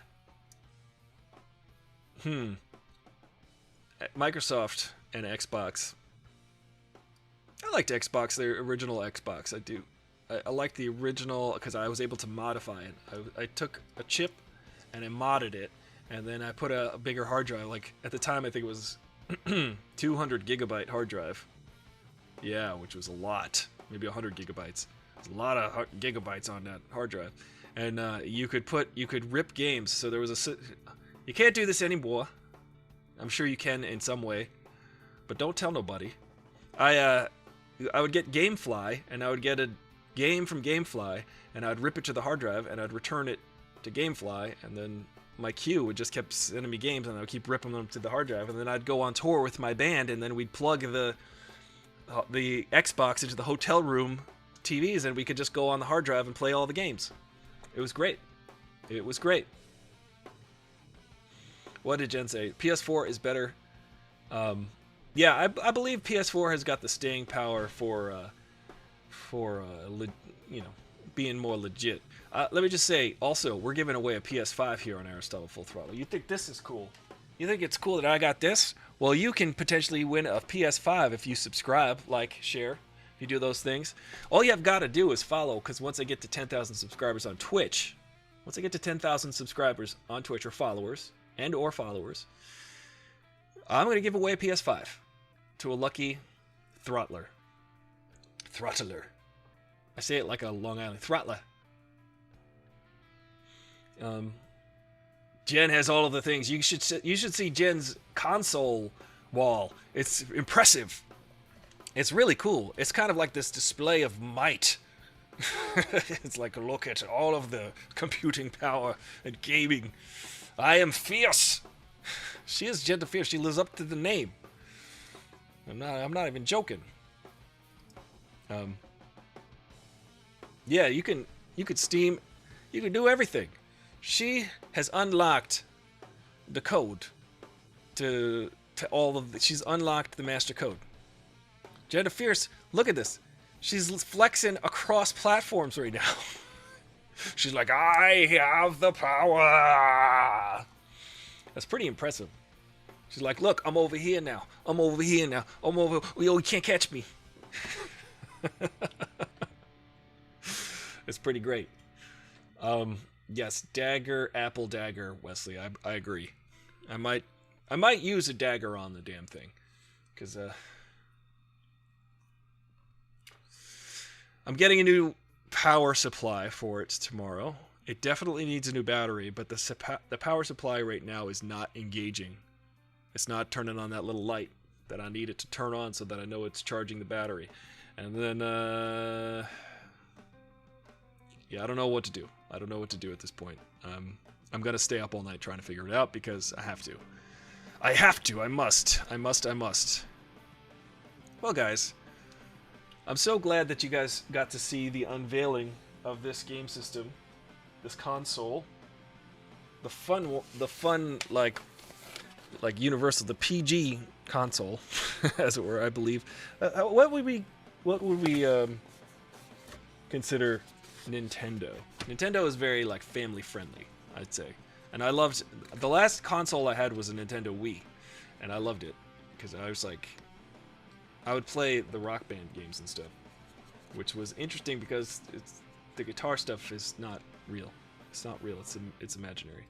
Microsoft and Xbox. I liked Xbox, the original Xbox. I do. I liked the original because I was able to modify it. I took a chip and I modded it, and then I put a bigger hard drive. Like at the time, I think it was 200 gigabyte hard drive. Yeah, which was a lot. Maybe 100 gigabytes. There's a lot of gigabytes on that hard drive, and you could rip games. So there was you can't do this anymore. I'm sure you can in some way, but don't tell nobody. I would get GameFly, and I would get a game from GameFly, and I'd rip it to the hard drive, and I'd return it to GameFly, and then my queue would just keep sending me games, and I would keep ripping them to the hard drive, and then I'd go on tour with my band, and then we'd plug the Xbox into the hotel room TVs, and we could just go on the hard drive and play all the games. It was great. It was great. What did Jen say? PS4 is better. Yeah, I believe PS4 has got the staying power for being more legit. Let me just say, also, we're giving away a PS5 here on Aristotle Full Throttle. You think this is cool? You think it's cool that I got this? Well, you can potentially win a PS5 if you subscribe, like, share. If you do those things. All you have got to do is follow, because once I get to 10,000 subscribers on Twitch, or followers, I'm going to give away a PS5 to a lucky throttler. I say it like a Long Island throttler. Jen has all of the things. You should see Jen's console wall. It's impressive. It's really cool. It's kind of like this display of might. It's like, look at all of the computing power and gaming. I am fierce. She is Jen the Fierce. She lives up to the name. I'm not even joking. Yeah, you can Steam, you can do everything. She has unlocked the code to all of the, she's unlocked the master code. Jen the Fierce, look at this. She's flexing across platforms right now. She's like, I have the power. That's pretty impressive. She's like, look, I'm over here now. Oh, you can't catch me. It's pretty great. Yes, dagger, apple dagger, Wesley. I agree. I might use a dagger on the damn thing, because I'm getting a new power supply for it tomorrow. It definitely needs a new battery, but the power supply right now is not engaging. It's not turning on that little light that I need it to turn on so that I know it's charging the battery. And then, yeah, I don't know what to do. I don't know what to do at this point. I'm going to stay up all night trying to figure it out because I have to. I must. Well, guys, I'm so glad that you guys got to see the unveiling of this game system, this console. The fun, like Universal, the PG console, as it were, I believe. What would we consider Nintendo? Nintendo is very like family friendly, I'd say. And I loved the last console I had was a Nintendo Wii, and I loved it because I was like, I would play the Rock Band games and stuff, which was interesting because the guitar stuff is not real. It's not real. It's imaginary.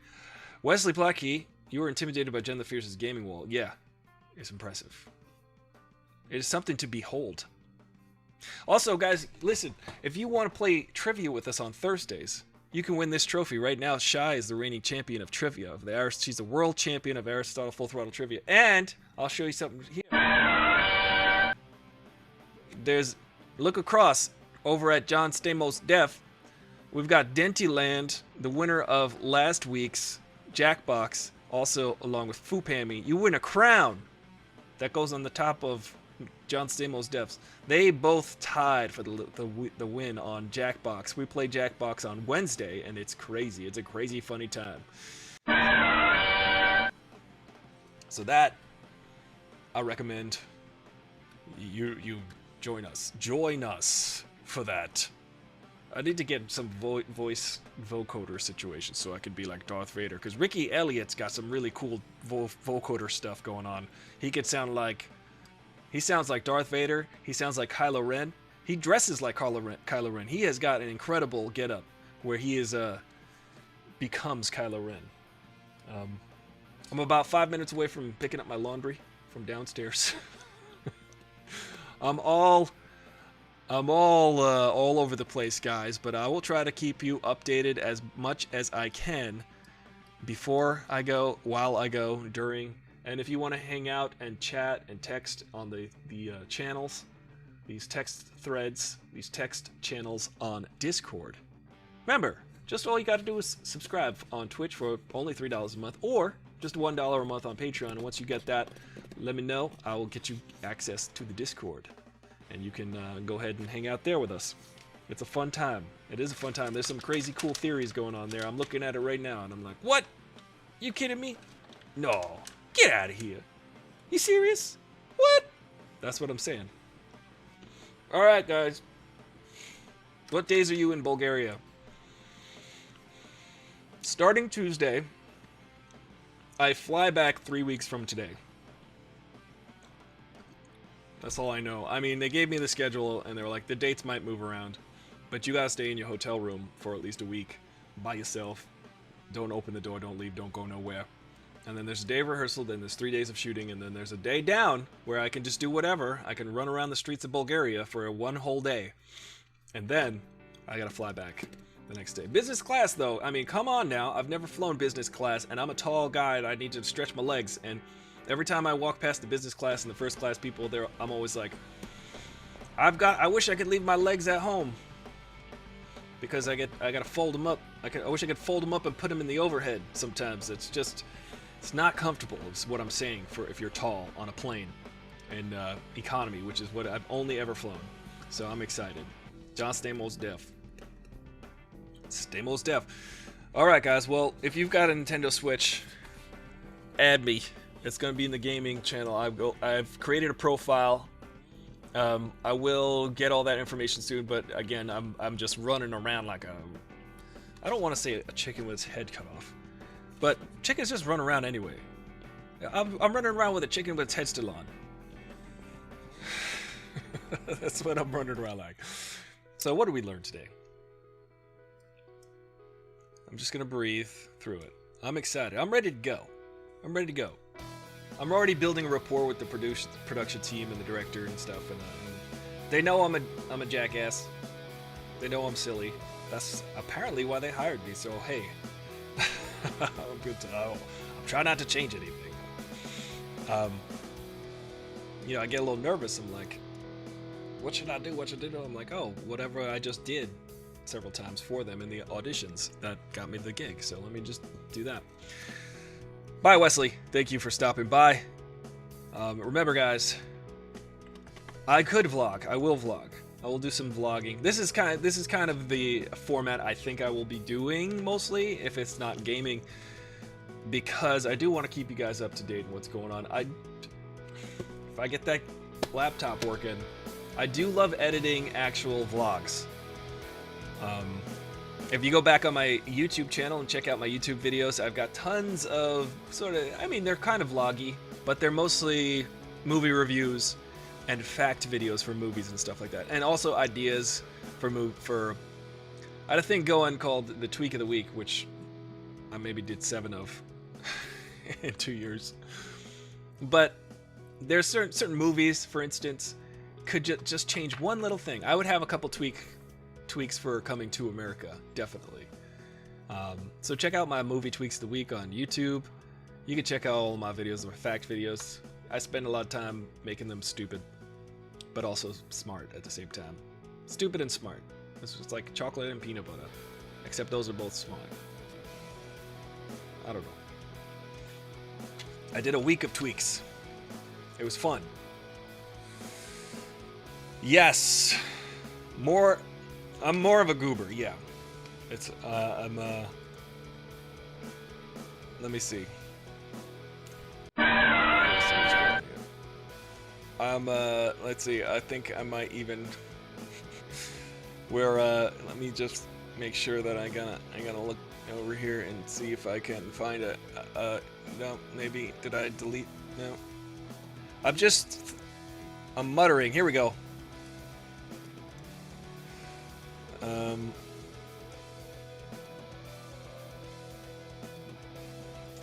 Wesley Plackey, you were intimidated by Jen the Fierce's gaming wall. Yeah, it's impressive. It is something to behold. Also, guys, listen, if you want to play trivia with us on Thursdays, you can win this trophy. Right now, Shy is the reigning champion of trivia. She's the world champion of Aristotle Full Throttle Trivia. And I'll show you something here. Look across over at John Stamos Def. We've got Dentyland, the winner of last week's Jackbox, also along with Fupami. You win a crown that goes on the top of John Stamos Defs. They both tied for the win on Jackbox. We play Jackbox on Wednesday, and it's crazy. It's a crazy, funny time. So that, I recommend you join us. Join us for that. I need to get some voice vocoder situation so I can be like Darth Vader. Because Ricky Elliott's got some really cool vocoder stuff going on. He could sound like... He sounds like Darth Vader. He sounds like Kylo Ren. He dresses like Kylo Ren. He has got an incredible getup where he is becomes Kylo Ren. I'm about 5 minutes away from picking up my laundry from downstairs. I'm all over the place, guys, but I will try to keep you updated as much as I can before I go, while I go, during. And if you want to hang out and chat and text on the channels, these text threads, these text channels on Discord, remember, just all you got to do is subscribe on Twitch for only $3 a month, or just $1 a month on Patreon. And once you get that, let me know. I will get you access to the Discord, and you can go ahead and hang out there with us. It's a fun time. It is a fun time. There's some crazy cool theories going on there. I'm looking at it right now, and I'm like, what? You kidding me? No. Get out of here. You serious? What? That's what I'm saying. All right, guys. What days are you in Bulgaria? Starting Tuesday, I fly back 3 weeks from today. That's all I know. I mean, they gave me the schedule, and they were like, the dates might move around, but you gotta stay in your hotel room for at least a week by yourself. Don't open the door, don't leave, don't go nowhere. And then there's a day of rehearsal, then there's 3 days of shooting, and then there's a day down where I can just do whatever. I can run around the streets of Bulgaria for one whole day. And then I gotta fly back the next day. Business class, though, I mean, come on now. I've never flown business class, and I'm a tall guy, and I need to stretch my legs. And every time I walk past the business class and the first class people there, I'm always like, I wish I could leave my legs at home. Because I gotta fold them up. I wish I could fold them up and put them in the overhead sometimes. It's not comfortable, is what I'm saying, for if you're tall on a plane in economy, which is what I've only ever flown. So I'm excited. John Stamos Def. Stamos Def. Alright, guys, well, if you've got a Nintendo Switch, add me. It's going to be in the gaming channel. I've created a profile. I will get all that information soon, but again, I'm just running around like I don't want to say a chicken with its head cut off. But chickens just run around anyway. I'm running around with a chicken with its head still on. That's what I'm running around like. So what did we learn today? I'm just going to breathe through it. I'm excited. I'm ready to go. I'm ready to go. I'm already building a rapport with the production team and the director and stuff. And they know I'm a jackass. They know I'm silly. That's apparently why they hired me. So, hey. I'm good to know. I'm trying not to change anything. You know, I get a little nervous. I'm like, what should I do? What should I do? I'm like, oh, whatever I just did several times for them in the auditions that got me the gig. So let me just do that. Bye, Wesley. Thank you for stopping by. Remember, guys, I could vlog. I will vlog. I will do some vlogging. This is kind of the format I think I will be doing mostly, if it's not gaming, because I do want to keep you guys up to date on what's going on. If I get that laptop working, I do love editing actual vlogs. If you go back on my YouTube channel and check out my YouTube videos, I've got tons of they're kind of vloggy, but they're mostly movie reviews and fact videos for movies and stuff like that. And also ideas for I had a thing going called the Tweak of the Week, which I maybe did 7 of in 2 years. But there's certain movies, for instance, could just change one little thing. I would have a couple tweaks for Coming to America, definitely. So check out my movie tweaks of the week on YouTube. You can check out all my videos, my fact videos. I spend a lot of time making them stupid, but also smart at the same time. Stupid and smart. It's like chocolate and peanut butter, except those are both smart. I don't know. I did a week of tweaks. It was fun. Yes. More. I'm more of a goober. Yeah. It's. Let me see. Let's see. I think I might even. Let me just make sure that I gotta look over here and see if I can find a. No, maybe did I delete? No. I'm muttering. Here we go. In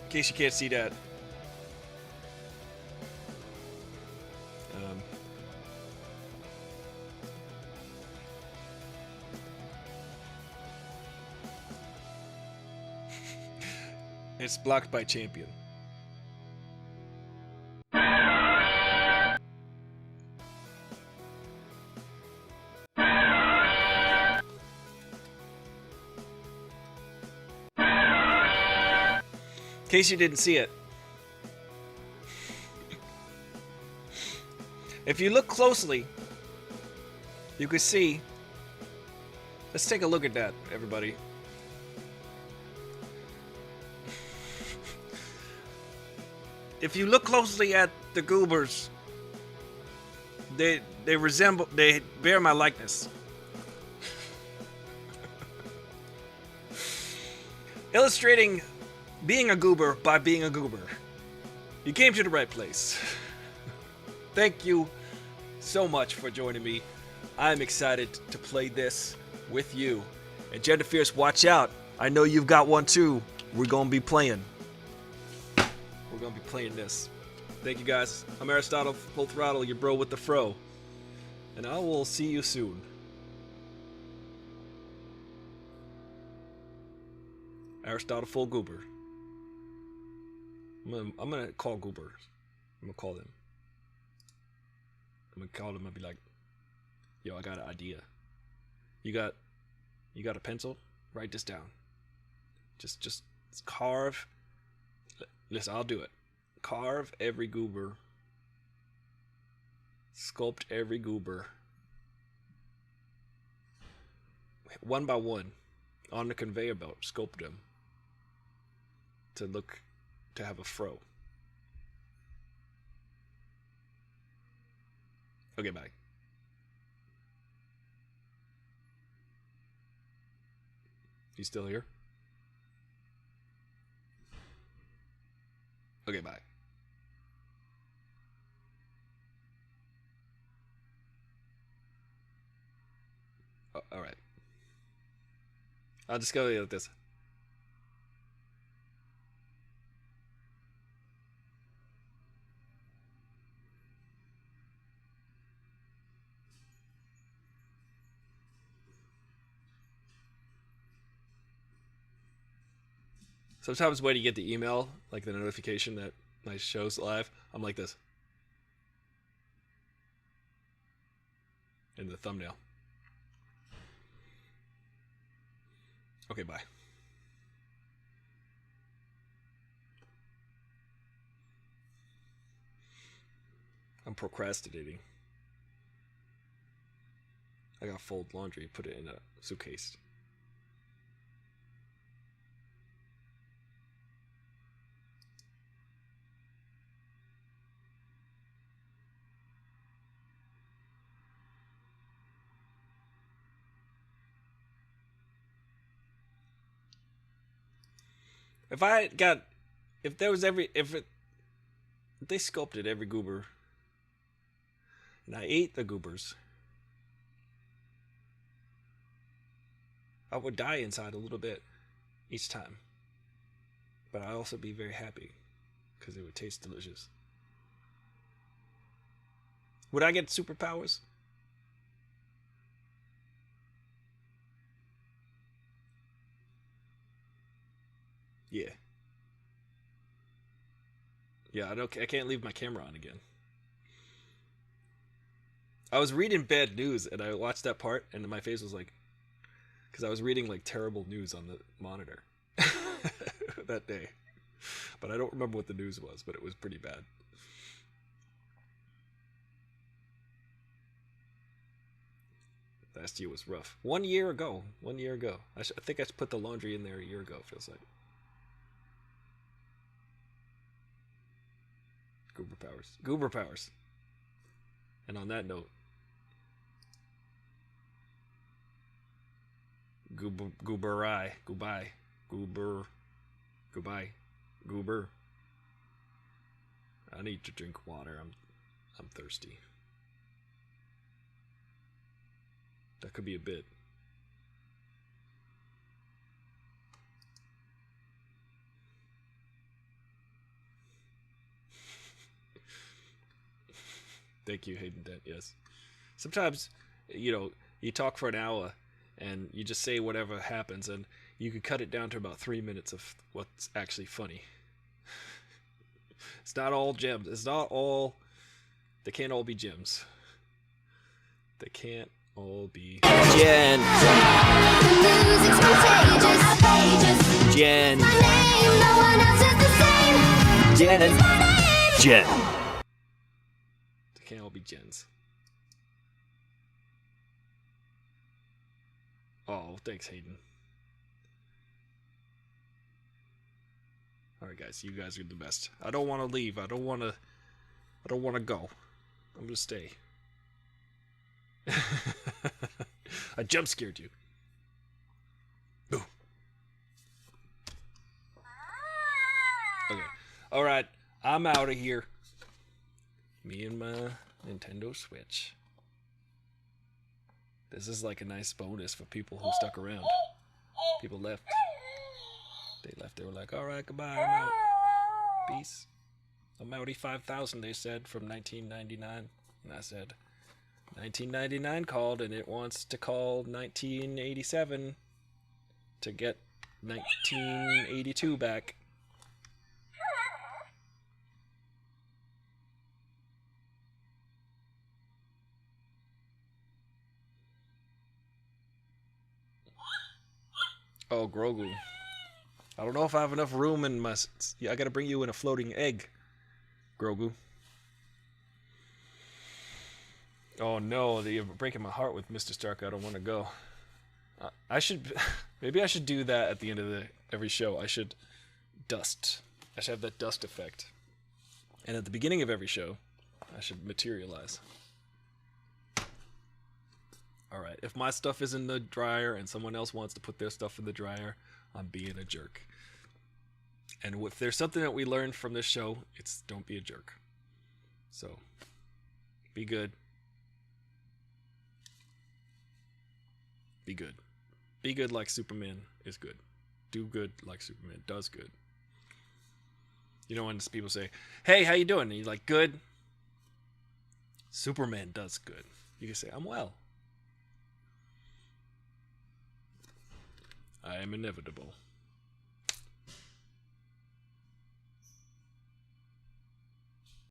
case you can't see that. It's blocked by champion. In case you didn't see it. If you look closely, you can see. Let's take a look at that, everybody. If you look closely at the goobers, they bear my likeness. Illustrating being a goober by being a goober. You came to the right place. Thank you so much for joining me. I'm excited to play this with you. And Jedi Fierce, watch out. I know you've got one too. We're gonna be playing. We're gonna be playing this. Thank you guys. I'm Aristotle, Full Throttle, your bro with the fro. And I will see you soon. Aristotle Full Goober. I'm gonna call Goobers. I'm gonna call them. I'm gonna call them and be like, yo, I got an idea. You got a pencil? Write this down. Just carve. Listen, I'll do it. Carve every goober. Sculpt every goober. One by one. On the conveyor belt. Sculpt them. To have a fro. Okay, bye. You still here? Okay, bye. Oh, all right. I'll just go with this. Sometimes when you get the email, like the notification that my show's live, I'm like this. In the thumbnail. Okay, bye. I'm procrastinating. I gotta fold laundry, put it in a suitcase. If they sculpted every goober and I ate the goobers, I would die inside a little bit each time. But I'd also be very happy because it would taste delicious. Would I get superpowers? Yeah. Yeah, I can't leave my camera on again. I was reading bad news and I watched that part and my face was like, because I was reading like terrible news on the monitor that day. But I don't remember what the news was, but it was pretty bad. Last year was rough. 1 year ago. 1 year ago. I think I put the laundry in there a year ago, feels like. Goober powers. Goober powers. And on that note, gooberai. Goodbye. Goober. Goodbye. Goober. I need to drink water. I'm thirsty. That could be a bit. Thank you, Hayden Dent. Yes. Sometimes, you talk for an hour and you just say whatever happens, and you could cut it down to about 3 minutes of what's actually funny. It's not all gems. It's not all. They can't all be gems. They can't all be. Jen. Jen. Jen. They can't all be gens. Oh, thanks, Hayden. All right, guys, you guys are the best. I don't want to leave. I don't want to go. I'm gonna stay. I jump scared you. Boo. Okay. All right. I'm out of here. Me and my Nintendo Switch. This is like a nice bonus for people who stuck around. People left. They left. They were like, all right, goodbye. I'm out. Peace. I'm outie 5,000, they said, from 1999. And I said, 1999 called, and it wants to call 1987 to get 1982 back. Oh, Grogu. I don't know if I have enough room in my... Yeah, I gotta bring you in a floating egg, Grogu. Oh no, you're breaking my heart with Mr. Stark. I don't want to go. I should... Maybe I should do that at the end of every show. I should dust. I should have that dust effect. And at the beginning of every show, I should materialize. Alright, if my stuff is in the dryer and someone else wants to put their stuff in the dryer, I'm being a jerk. And if there's something that we learned from this show, it's don't be a jerk. So, be good. Be good. Be good like Superman is good. Do good like Superman does good. You know when people say, hey, how you doing? And you're like, good. Superman does good. You can say, I'm well. I am inevitable.